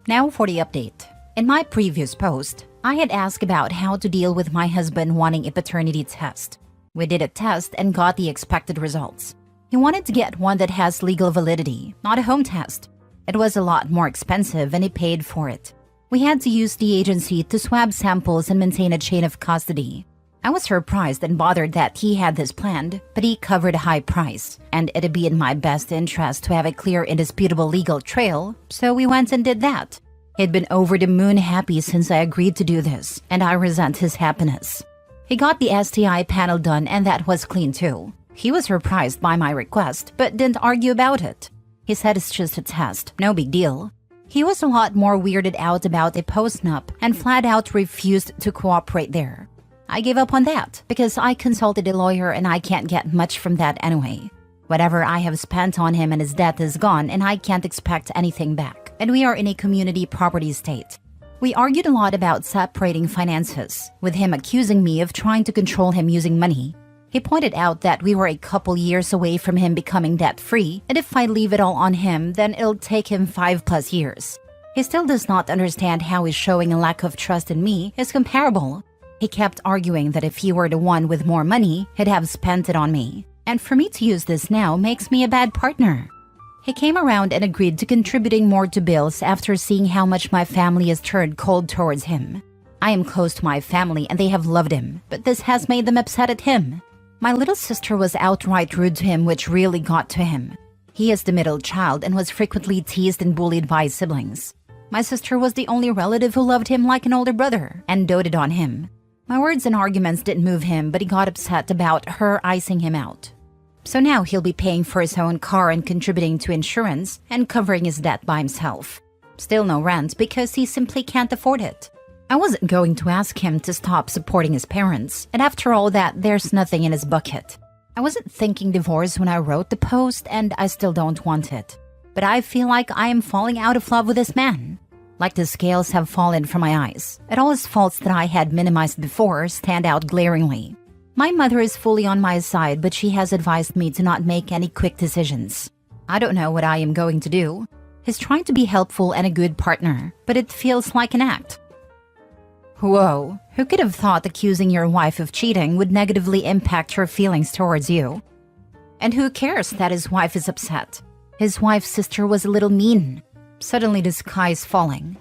Now for the update. In my previous post, I had asked about how to deal with my husband wanting a paternity test. We did a test and got the expected results. He wanted to get one that has legal validity, not a home test. It was a lot more expensive and he paid for it. We had to use the agency to swab samples and maintain a chain of custody. I was surprised and bothered that he had this planned, but he covered a high price, and it'd be in my best interest to have a clear, indisputable legal trail, so we went and did that. He'd been over the moon happy since I agreed to do this, and I resent his happiness. He got the STI panel done, and that was clean too. He was surprised by my request, but didn't argue about it. He said it's just a test, no big deal. He was a lot more weirded out about a post-nup and flat out refused to cooperate there. I gave up on that because I consulted a lawyer and I can't get much from that anyway. Whatever I have spent on him and his debt is gone and I can't expect anything back. And we are in a community property state. We argued a lot about separating finances, with him accusing me of trying to control him using money. He pointed out that we were a couple years away from him becoming debt-free, and if I leave it all on him, then it'll take him 5+ years. He still does not understand how his showing a lack of trust in me is comparable. He kept arguing that if he were the one with more money, he'd have spent it on me. And for me to use this now makes me a bad partner. He came around and agreed to contributing more to bills after seeing how much my family has turned cold towards him. I am close to my family and they have loved him, but this has made them upset at him. My little sister was outright rude to him, which really got to him. He is the middle child and was frequently teased and bullied by his siblings. My sister was the only relative who loved him like an older brother and doted on him. My words and arguments didn't move him, but he got upset about her icing him out. So now he'll be paying for his own car and contributing to insurance and covering his debt by himself. Still no rent because he simply can't afford it. I wasn't going to ask him to stop supporting his parents, and after all that, there's nothing in his bucket. I wasn't thinking divorce when I wrote the post, and I still don't want it. But I feel like I am falling out of love with this man. Like the scales have fallen from my eyes, and all his faults that I had minimized before stand out glaringly. My mother is fully on my side, but she has advised me to not make any quick decisions. I don't know what I am going to do. He's trying to be helpful and a good partner, but it feels like an act. Whoa, who could have thought accusing your wife of cheating would negatively impact her feelings towards you? And who cares that his wife is upset? His wife's sister was a little mean. Suddenly the sky is falling.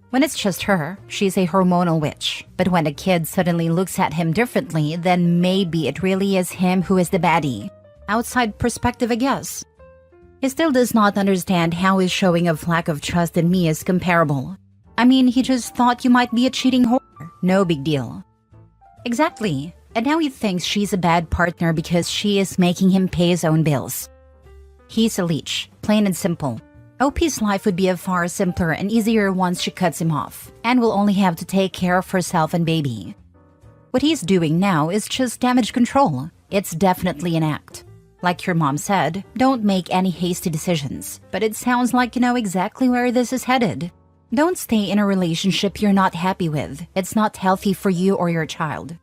When it's just her, she's a hormonal witch. But when a kid suddenly looks at him differently, then maybe it really is him who is the baddie. Outside perspective, I guess. He still does not understand how his showing of lack of trust in me is comparable. I mean, he just thought you might be a cheating whore. No big deal. Exactly. And now he thinks she's a bad partner because she is making him pay his own bills. He's a leech, plain and simple. OP's life would be a far simpler and easier once she cuts him off, and will only have to take care of herself and baby. What he's doing now is just damage control. It's definitely an act. Like your mom said, don't make any hasty decisions, but it sounds like you know exactly where this is headed. Don't stay in a relationship you're not happy with. It's not healthy for you or your child.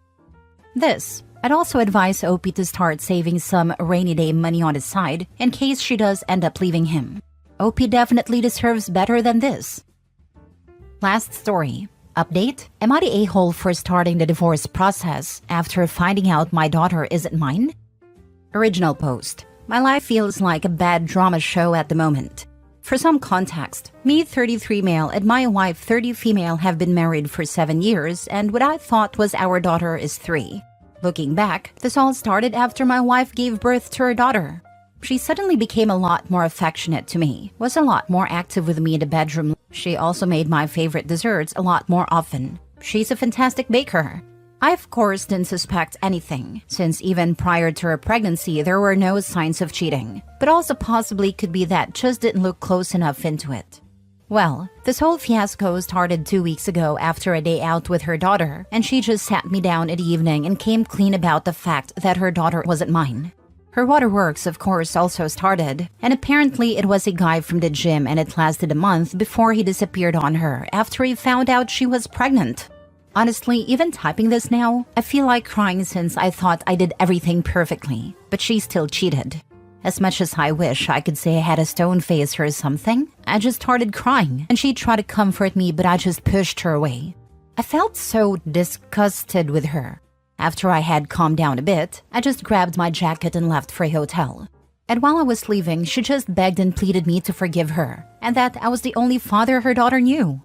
I'd also advise OP to start saving some rainy day money on his side in case she does end up leaving him. OP definitely deserves better than this. Last story. Update: am I the a-hole for starting the divorce process after finding out my daughter isn't mine? Original post. My life feels like a bad drama show at the moment. For some context, me 33 male and my wife 30 female have been married for 7 years, and what I thought was our daughter is 3. Looking back, this all started after my wife gave birth to her daughter. She suddenly became a lot more affectionate to me, was a lot more active with me in the bedroom. She also made my favorite desserts a lot more often. She's a fantastic baker. I of course didn't suspect anything, since even prior to her pregnancy there were no signs of cheating, but also possibly could be that just didn't look close enough into it. Well, this whole fiasco started 2 weeks ago after a day out with her daughter, and she just sat me down in the evening and came clean about the fact that her daughter wasn't mine. Her waterworks, of course, also started, and apparently it was a guy from the gym, and it lasted a month before he disappeared on her after he found out she was pregnant. Honestly, even typing this now, I feel like crying since I thought I did everything perfectly, but she still cheated. As much as I wish I could say I had a stone face or something, I just started crying, and she tried to comfort me, but I just pushed her away. I felt so disgusted with her. After I had calmed down a bit, I just grabbed my jacket and left for a hotel. And while I was leaving, she just begged and pleaded me to forgive her, and that I was the only father her daughter knew.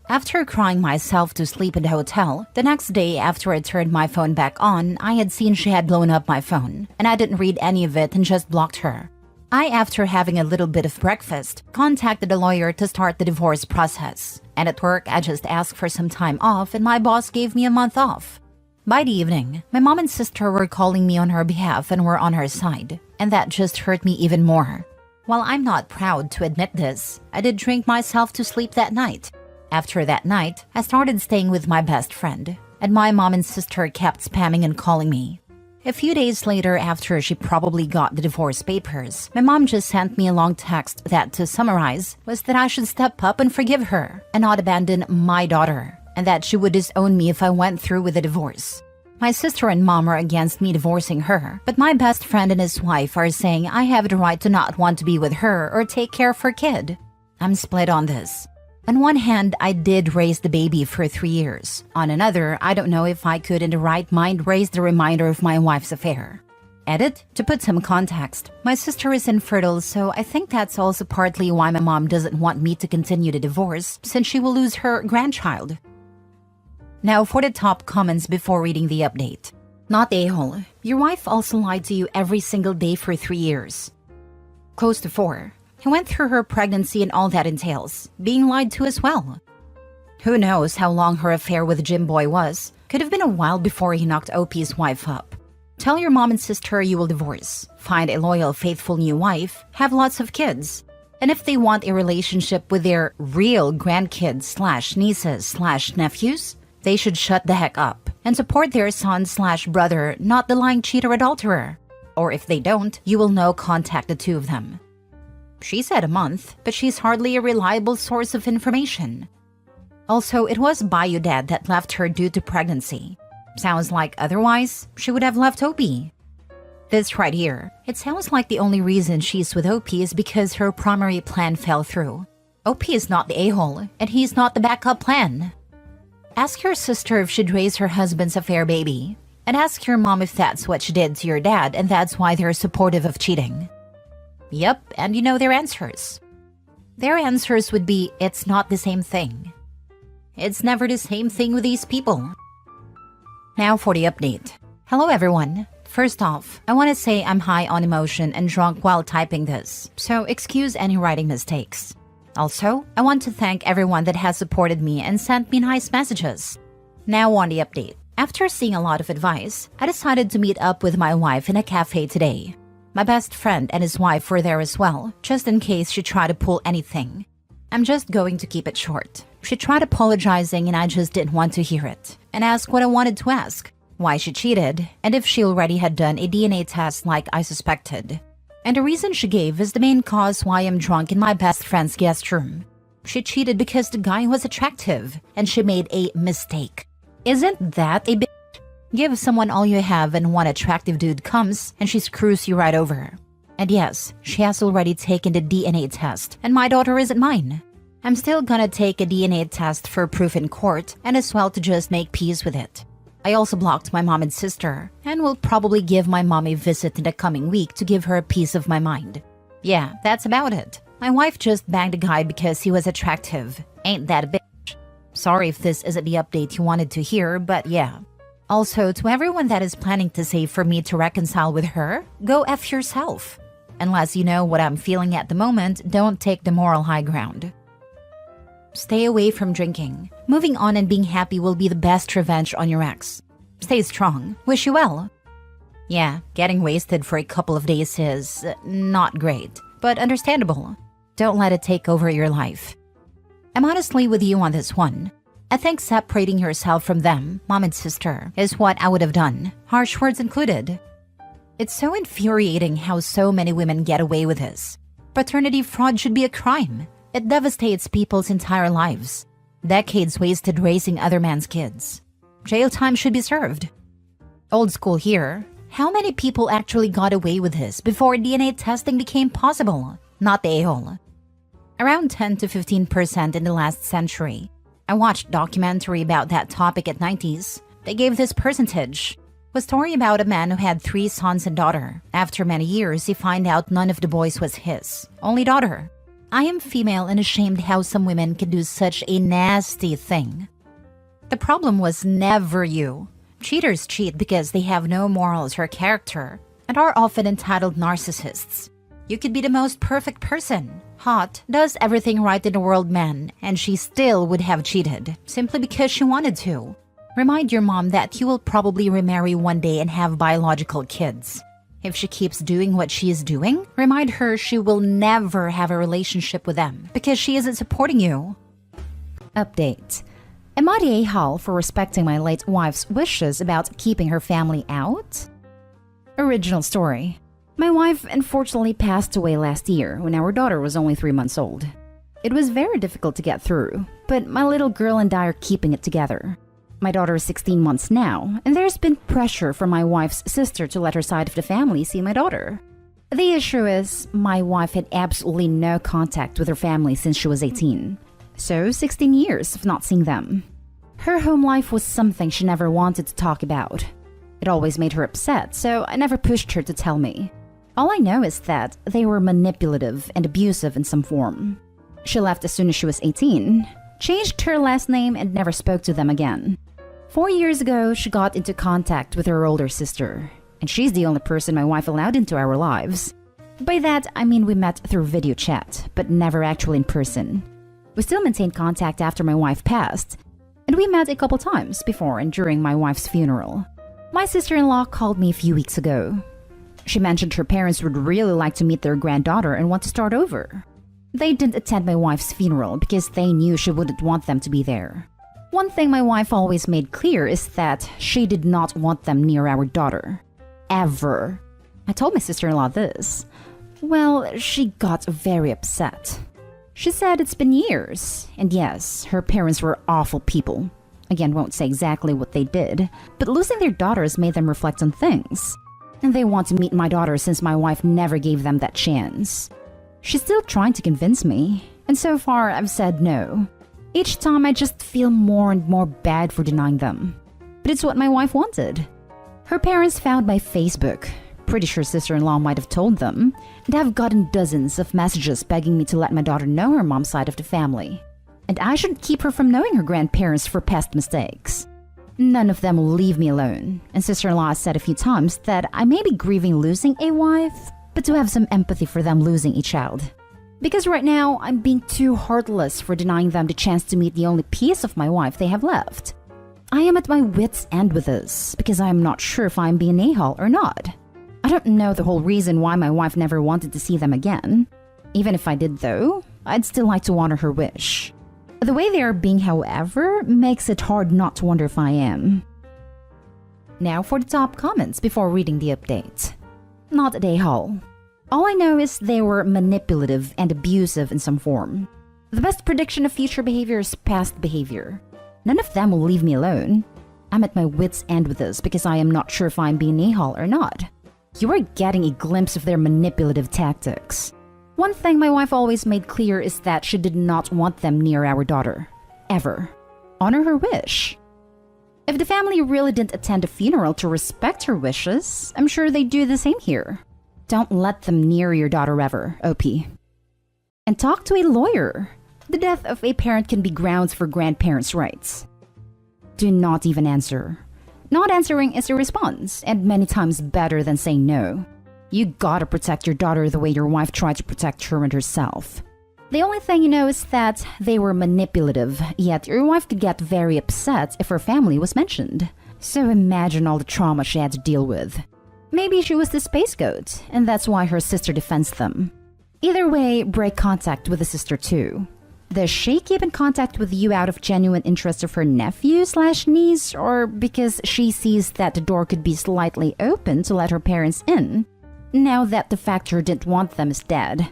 After crying myself to sleep in the hotel, the next day after I turned my phone back on, I had seen she had blown up my phone, and I didn't read any of it and just blocked her. After having a little bit of breakfast, contacted a lawyer to start the divorce process. And at work, I just asked for some time off and my boss gave me a month off. By the evening, my mom and sister were calling me on her behalf and were on her side. And that just hurt me even more. While I'm not proud to admit this, I did drink myself to sleep that night. After that night, I started staying with my best friend. And my mom and sister kept spamming and calling me. A few days later, after she probably got the divorce papers, my mom just sent me a long text that, to summarize, was that I should step up and forgive her and not abandon my daughter, and that she would disown me if I went through with the divorce. My sister and mom are against me divorcing her, but my best friend and his wife are saying I have the right to not want to be with her or take care of her kid. I'm split on this. On one hand, I did raise the baby for 3 years. On another, I don't know if I could in the right mind raise the reminder of my wife's affair. Edit, to put some context, my sister is infertile, so I think that's also partly why my mom doesn't want me to continue the divorce, since she will lose her grandchild. Now for the top comments before reading the update. Not a-hole. Your wife also lied to you every single day for 3 years. Close to 4. He went through her pregnancy and all that entails, being lied to as well. Who knows how long her affair with Jim Boy was? Could have been a while before he knocked OP's wife up. Tell your mom and sister you will divorce, find a loyal, faithful new wife, have lots of kids. And if they want a relationship with their real grandkids/nieces/nephews, they should shut the heck up and support their son/brother, not the lying cheater adulterer. Or if they don't, you will know, contact the two of them. She said a month, but she's hardly a reliable source of information. Also, it was Bayou Dad that left her due to pregnancy. Sounds like otherwise, she would have left OP. This right here, it sounds like the only reason she's with OP is because her primary plan fell through. OP is not the a-hole, and he's not the backup plan. Ask your sister if she'd raise her husband's affair baby. And ask your mom if that's what she did to your dad and that's why they're supportive of cheating. Yep, and you know their answers. Their answers would be, it's not the same thing. It's never the same thing with these people. Now for the update. Hello everyone. First off, I want to say I'm high on emotion and drunk while typing this, so excuse any writing mistakes. Also, I want to thank everyone that has supported me and sent me nice messages. Now on the update. After seeing a lot of advice, I decided to meet up with my wife in a cafe today. My best friend and his wife were there as well, just in case she tried to pull anything. I'm just going to keep it short. She tried apologizing and I just didn't want to hear it, and asked what I wanted to ask, why she cheated, and if she already had done a DNA test like I suspected. And the reason she gave is the main cause why I'm drunk in my best friend's guest room. She cheated because the guy was attractive, and she made a mistake. Isn't that a bit? Give someone all you have and one attractive dude comes and she screws you right over. And yes, she has already taken the DNA test and my daughter isn't mine. I'm still gonna take a DNA test for proof in court and as well to just make peace with it. I also blocked my mom and sister and will probably give my mom a visit in the coming week to give her a piece of my mind. Yeah, that's about it. My wife just banged a guy because he was attractive. Ain't that a bitch? Sorry if this isn't the update you wanted to hear, but yeah. Also, to everyone that is planning to say for me to reconcile with her, go F yourself. Unless you know what I'm feeling at the moment, don't take the moral high ground. Stay away from drinking. Moving on and being happy will be the best revenge on your ex. Stay strong. Wish you well. Yeah, getting wasted for a couple of days is not great, but understandable. Don't let it take over your life. I'm honestly with you on this one. I think separating yourself from them, mom and sister, is what I would have done, harsh words included. It's so infuriating how so many women get away with this. Paternity fraud should be a crime. It devastates people's entire lives. Decades wasted raising other man's kids. Jail time should be served. Old school here. How many people actually got away with this before DNA testing became possible? Not the a-hole. Around 10 to 15% in the last century. I watched a documentary about that topic at 90s. They gave this percentage. Was a story about a man who had 3 sons and daughter. After many years, he find out none of the boys was his, only daughter. I am female and ashamed how some women can do such a nasty thing. The problem was never you. Cheaters cheat because they have no morals or character and are often entitled narcissists. You could be the most perfect person, hot, does everything right in the world man, and she still would have cheated, simply because she wanted to. Remind your mom that you will probably remarry one day and have biological kids. If she keeps doing what she is doing, remind her she will never have a relationship with them because she isn't supporting you. Update. Am I the a-hole for respecting my late wife's wishes about keeping her family out? Original story. My wife unfortunately passed away last year when our daughter was only 3 months old. It was very difficult to get through, but my little girl and I are keeping it together. My daughter is 16 months now, and there's been pressure from my wife's sister to let her side of the family see my daughter. The issue is, my wife had absolutely no contact with her family since she was 18. So 16 years of not seeing them. Her home life was something she never wanted to talk about. It always made her upset, so I never pushed her to tell me. All I know is that they were manipulative and abusive in some form. She left as soon as she was 18, changed her last name, and never spoke to them again. 4 years ago, she got into contact with her older sister, and she's the only person my wife allowed into our lives. By that, I mean we met through video chat, but never actually in person. We still maintained contact after my wife passed, and we met a couple times before and during my wife's funeral. My sister-in-law called me a few weeks ago. She mentioned her parents would really like to meet their granddaughter and want to start over. They didn't attend my wife's funeral because they knew she wouldn't want them to be there. One thing my wife always made clear is that she did not want them near our daughter. Ever. I told my sister-in-law this. Well, she got very upset. She said it's been years, and yes, her parents were awful people. Again, won't say exactly what they did, but losing their daughters made them reflect on things. And they want to meet my daughter since my wife never gave them that chance. She's still trying to convince me, and so far I've said no. Each time I just feel more and more bad for denying them. But it's what my wife wanted. Her parents found my Facebook. Pretty sure sister-in-law might have told them. And I've gotten dozens of messages begging me to let my daughter know her mom's side of the family. And I shouldn't keep her from knowing her grandparents for past mistakes. None of them will leave me alone. And sister-in-law has said a few times that I may be grieving losing a wife, but to have some empathy for them losing a child. Because right now, I'm being too heartless for denying them the chance to meet the only piece of my wife they have left. I am at my wit's end with this, because I am not sure if I'm being a-hole or not. I don't know the whole reason why my wife never wanted to see them again. Even if I did though, I'd still like to honor her wish. The way they are being, however, makes it hard not to wonder if I am. Now for the top comments before reading the update. Not a a-hole. All I know is they were manipulative and abusive in some form. The best prediction of future behavior is past behavior. None of them will leave me alone. I'm at my wit's end with this because I am not sure if I'm being a-hole or not. You are getting a glimpse of their manipulative tactics. One thing my wife always made clear is that she did not want them near our daughter. Ever. Honor her wish. If the family really didn't attend a funeral to respect her wishes, I'm sure they'd do the same here. Don't let them near your daughter ever, OP. And talk to a lawyer. The death of a parent can be grounds for grandparents' rights. Do not even answer. Not answering is a response, and many times better than saying no. You gotta protect your daughter the way your wife tried to protect her and herself. The only thing you know is that they were manipulative, yet your wife could get very upset if her family was mentioned. So imagine all the trauma she had to deal with. Maybe she was the space goat, and that's why her sister defends them. Either way, break contact with the sister too. Does she keep in contact with you out of genuine interest of her nephew/niece, or because she sees that the door could be slightly open to let her parents in, now that the factor didn't want them is dead?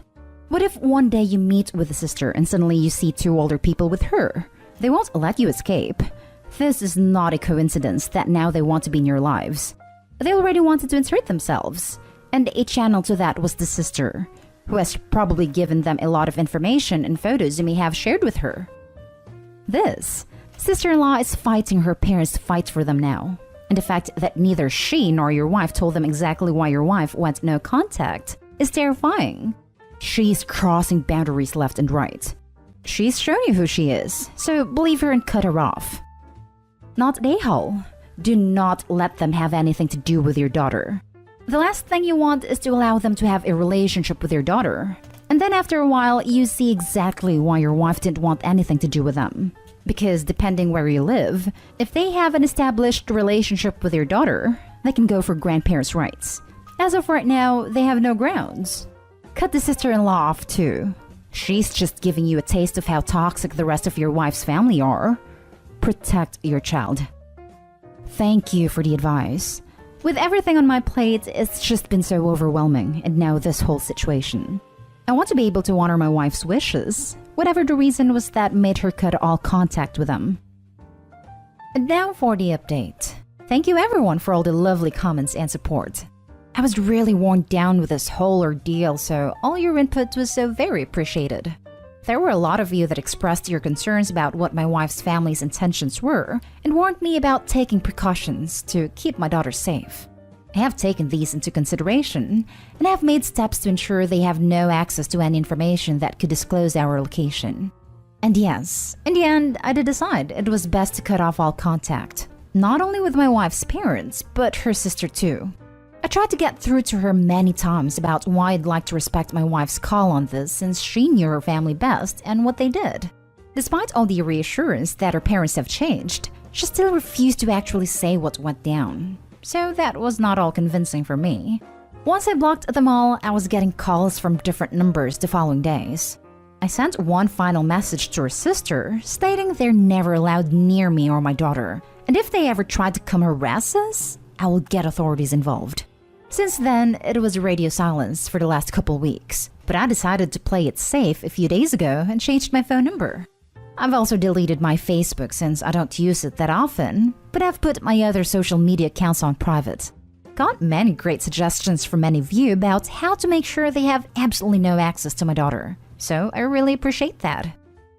What if one day you meet with the sister and suddenly you see 2 older people with her? They won't let you escape. This is not a coincidence that now they want to be in your lives. They already wanted to insert themselves, and a channel to that was the sister, who has probably given them a lot of information and photos you may have shared with her. This sister-in-law is fighting her parents to fight for them now, And the fact that neither she nor your wife told them exactly why your wife went no contact is terrifying. She's crossing boundaries left and right. She's shown you who she is, so believe her and cut her off. Not a-hole. Do not let them have anything to do with your daughter. The last thing you want is to allow them to have a relationship with your daughter. And then after a while, you see exactly why your wife didn't want anything to do with them. Because depending where you live, if they have an established relationship with your daughter, they can go for grandparents' rights. As of right now, they have no grounds. Cut the sister-in-law off too. She's just giving you a taste of how toxic the rest of your wife's family are. Protect your child. Thank you for the advice. With everything on my plate, it's just been so overwhelming, and now this whole situation. I want to be able to honor my wife's wishes, whatever the reason was that made her cut all contact with them. And now for the update. Thank you everyone for all the lovely comments and support. I was really worn down with this whole ordeal, so all your input was so very appreciated. There were a lot of you that expressed your concerns about what my wife's family's intentions were and warned me about taking precautions to keep my daughter safe. I have taken these into consideration and have made steps to ensure they have no access to any information that could disclose our location. And yes, in the end, I did decide it was best to cut off all contact, not only with my wife's parents, but her sister too. I tried to get through to her many times about why I'd like to respect my wife's call on this since she knew her family best and what they did. Despite all the reassurance that her parents have changed, she still refused to actually say what went down. So that was not all convincing for me. Once I blocked them all, I was getting calls from different numbers the following days. I sent one final message to her sister stating they're never allowed near me or my daughter, and if they ever tried to come harass us, I will get authorities involved. Since then, it was radio silence for the last couple weeks, but I decided to play it safe a few days ago and changed my phone number. I've also deleted my Facebook since I don't use it that often, but I've put my other social media accounts on private. Got many great suggestions from many of you about how to make sure they have absolutely no access to my daughter, so I really appreciate that.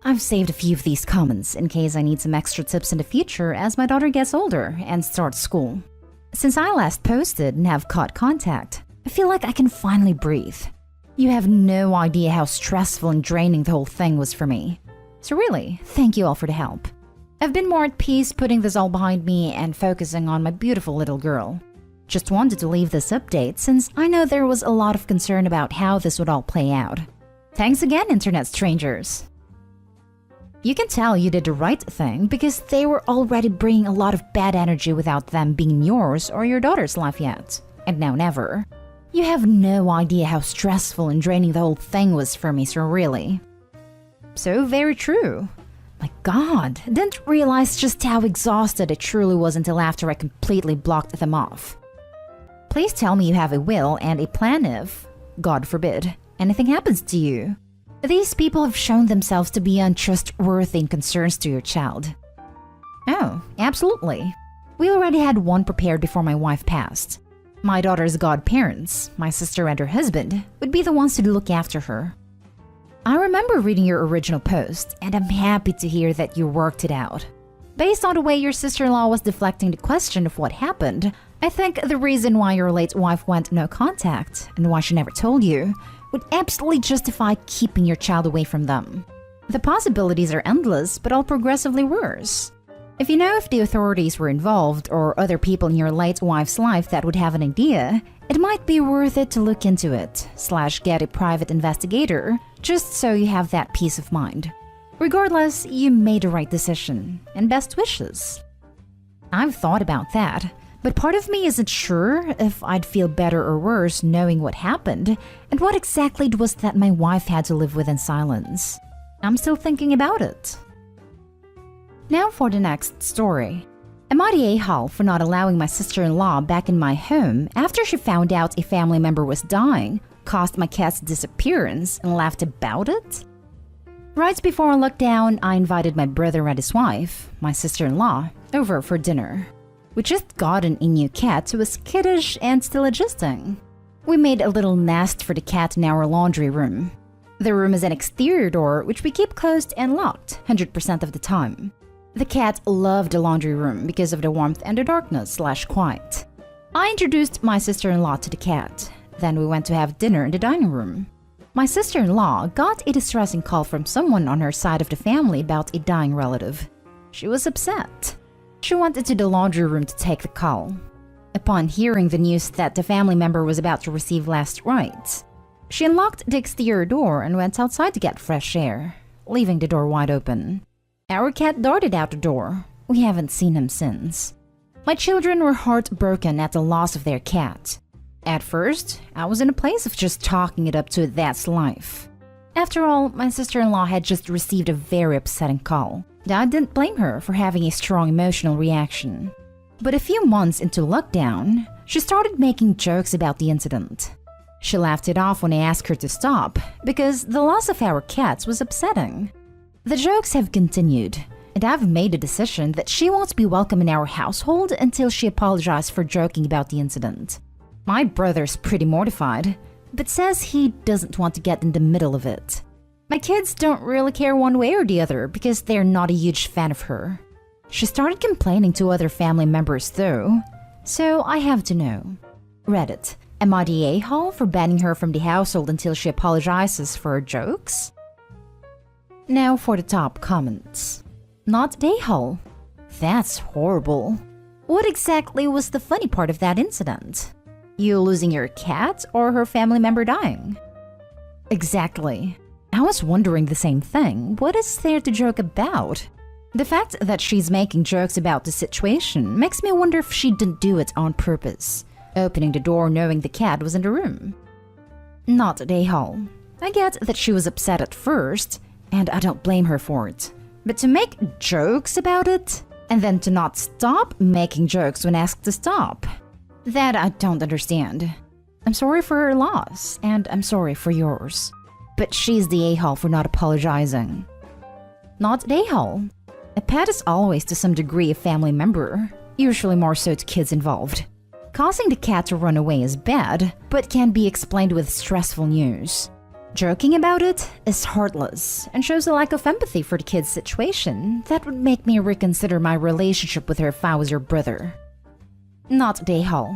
I've saved a few of these comments in case I need some extra tips in the future as my daughter gets older and starts school. Since I last posted and have caught contact, I feel like I can finally breathe. You have no idea how stressful and draining the whole thing was for me. So really, thank you all for the help. I've been more at peace putting this all behind me and focusing on my beautiful little girl. Just wanted to leave this update since I know there was a lot of concern about how this would all play out. Thanks again, internet strangers. You can tell you did the right thing because they were already bringing a lot of bad energy without them being in yours or your daughter's life yet. And now never. You have no idea how stressful and draining the whole thing was for me, so really. So very true. My God, I didn't realize just how exhausted I truly was until after I completely blocked them off. Please tell me you have a will and a plan if, God forbid, anything happens to you. These people have shown themselves to be untrustworthy in concerns to your child. Oh, absolutely. We already had one prepared before my wife passed. My daughter's godparents, my sister and her husband, would be the ones to look after her. I remember reading your original post, and I'm happy to hear that you worked it out. Based on the way your sister-in-law was deflecting the question of what happened, I think the reason why your late wife went no contact, and why she never told you, would absolutely justify keeping your child away from them. The possibilities are endless, but all progressively worse. If you know if the authorities were involved or other people in your late wife's life that would have an idea, it might be worth it to look into it, / get a private investigator, just so you have that peace of mind. Regardless, you made the right decision, and best wishes. I've thought about that, but part of me isn't sure if I'd feel better or worse knowing what happened and what exactly it was that my wife had to live with in silence. I'm still thinking about it. Now for the next story. Am I the a-hole for not allowing my sister-in-law back in my home after she found out a family member was dying, caused my cat's disappearance, and laughed about it? Right before lockdown, I invited my brother and his wife, my sister-in-law, over for dinner. We just got a new cat who was kiddish and still adjusting. We made a little nest for the cat in our laundry room. The room has an exterior door which we keep closed and locked 100% of the time. The cat loved the laundry room because of the warmth and the darkness/quiet. I introduced my sister-in-law to the cat. Then we went to have dinner in the dining room. My sister-in-law got a distressing call from someone on her side of the family about a dying relative. She was upset. She went into the laundry room to take the call. Upon hearing the news that the family member was about to receive last rites, she unlocked the exterior door and went outside to get fresh air, leaving the door wide open. Our cat darted out the door. We haven't seen him since. My children were heartbroken at the loss of their cat. At first, I was in a place of just talking it up to that's life. After all, my sister-in-law had just received a very upsetting call. I didn't blame her for having a strong emotional reaction. But a few months into lockdown, she started making jokes about the incident. She laughed it off when I asked her to stop because the loss of our cats was upsetting. The jokes have continued, and I've made a decision that she won't be welcome in our household until she apologized for joking about the incident. My brother's pretty mortified, but says he doesn't want to get in the middle of it. My kids don't really care one way or the other because they're not a huge fan of her. She started complaining to other family members though, so I have to know. Reddit, am I the a-hole for banning her from the household until she apologizes for her jokes? Now for the top comments. Not the a-hole. That's horrible. What exactly was the funny part of that incident? You losing your cat or her family member dying? Exactly. I was wondering the same thing. What is there to joke about? The fact that she's making jokes about the situation makes me wonder if she didn't do it on purpose, opening the door knowing the cat was in the room. Not the a-hole. I get that she was upset at first, and I don't blame her for it. But to make jokes about it, and then to not stop making jokes when asked to stop, that I don't understand. I'm sorry for her loss, and I'm sorry for yours. But she's the a-hole for not apologizing. Not the a-hole. A pet is always to some degree a family member, usually more so to kids involved. Causing the cat to run away is bad, but can be explained with stressful news. Joking about it is heartless and shows a lack of empathy for the kid's situation that would make me reconsider my relationship with her if I was her brother. Not the a-hole.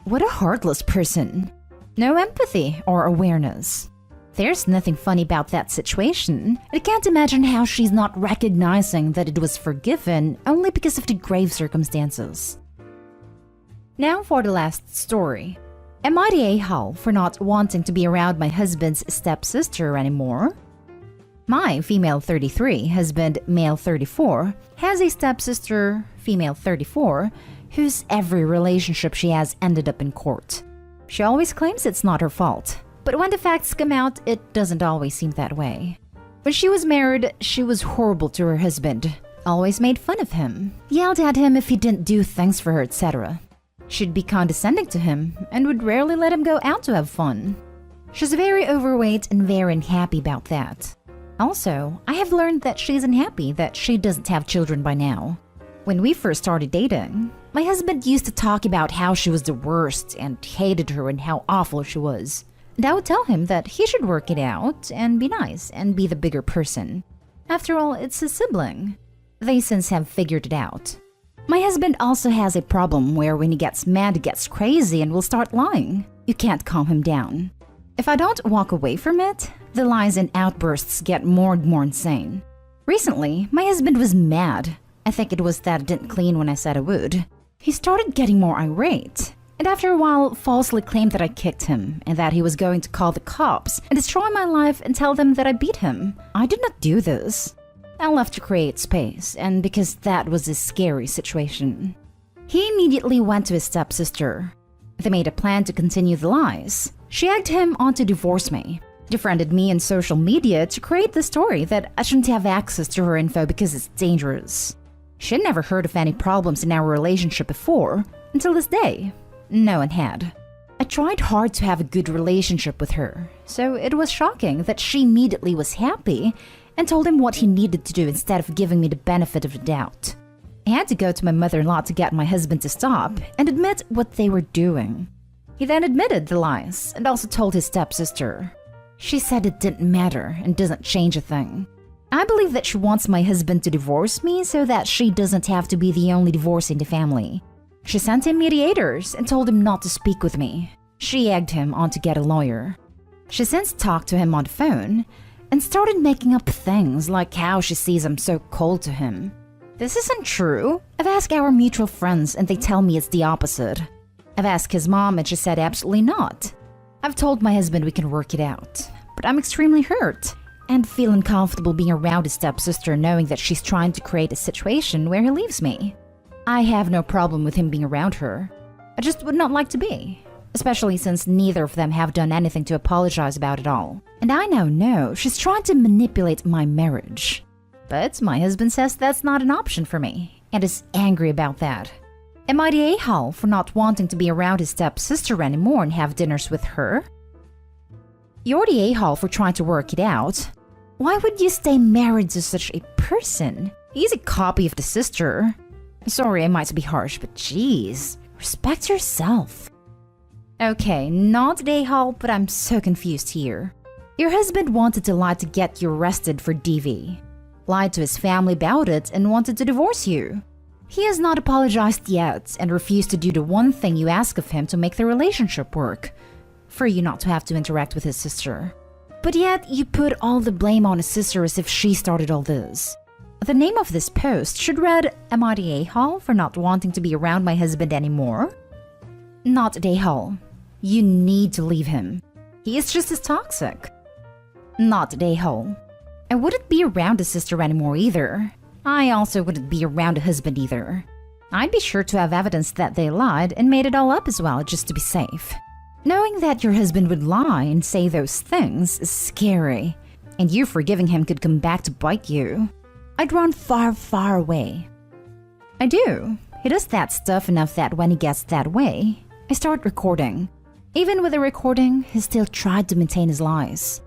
What a heartless person. No empathy or awareness. There's nothing funny about that situation. I can't imagine how she's not recognizing that it was forgiven only because of the grave circumstances. Now for the last story. Am I the a-hole for not wanting to be around my husband's stepsister anymore? My female 33 husband, male 34, has a stepsister, female 34, whose every relationship she has ended up in court. She always claims it's not her fault, but when the facts come out, it doesn't always seem that way. When she was married, she was horrible to her husband, always made fun of him, yelled at him if he didn't do things for her, etc. She'd be condescending to him and would rarely let him go out to have fun. She's very overweight and very unhappy about that. Also, I have learned that she's unhappy that she doesn't have children by now. When we first started dating, my husband used to talk about how she was the worst and hated her and how awful she was. And I would tell him that he should work it out and be nice and be the bigger person. After all, it's his sibling. They since have figured it out. My husband also has a problem where when he gets mad, he gets crazy and will start lying. You can't calm him down. If I don't walk away from it, the lies and outbursts get more and more insane. Recently, my husband was mad. I think it was that I didn't clean when I said I would. He started getting more irate, and after a while falsely claimed that I kicked him and that he was going to call the cops and destroy my life and tell them that I beat him. I did not do this. I left to create space, and because that was a scary situation. He immediately went to his stepsister. They made a plan to continue the lies. She egged him on to divorce me, defriended me in social media to create the story that I shouldn't have access to her info because it's dangerous. She had never heard of any problems in our relationship before, until this day. No one had. I tried hard to have a good relationship with her, so it was shocking that she immediately was happy and told him what he needed to do instead of giving me the benefit of the doubt. I had to go to my mother-in-law to get my husband to stop and admit what they were doing. He then admitted the lies and also told his stepsister. She said it didn't matter and doesn't change a thing. I believe that she wants my husband to divorce me so that she doesn't have to be the only divorce in the family. She sent him mediators and told him not to speak with me. She egged him on to get a lawyer. She since talked to him on the phone and started making up things like how she sees I'm so cold to him. This isn't true. I've asked our mutual friends and they tell me it's the opposite. I've asked his mom and she said absolutely not. I've told my husband we can work it out, but I'm extremely hurt and feel uncomfortable being around his stepsister knowing that she's trying to create a situation where he leaves me. I have no problem with him being around her. I just would not like to be, especially since neither of them have done anything to apologize about it all. And I now know she's trying to manipulate my marriage. But my husband says that's not an option for me and is angry about that. Am I the a-hole for not wanting to be around his stepsister anymore and have dinners with her? You're the a-hole for trying to work it out. Why would you stay married to such a person? He's a copy of the sister. Sorry, I might be harsh, but geez, respect yourself. Okay, not the a-hole, but I'm so confused here. Your husband wanted to lie to get you arrested for DV. Lied to his family about it and wanted to divorce you. He has not apologized yet and refused to do the one thing you ask of him to make the relationship work, for you not to have to interact with his sister. But yet, you put all the blame on his sister as if she started all this. The name of this post should read, Am I the a-hole for not wanting to be around my husband anymore? Not the a-hole. You need to leave him. He is just as toxic. Not the a-hole. I wouldn't be around his sister anymore either. I also wouldn't be around a husband either. I'd be sure to have evidence that they lied and made it all up as well just to be safe. Knowing that your husband would lie and say those things is scary, and you forgiving him could come back to bite you. I'd run far, far away. I do. He does that stuff enough that when he gets that way, I start recording. Even with the recording, he still tried to maintain his lies.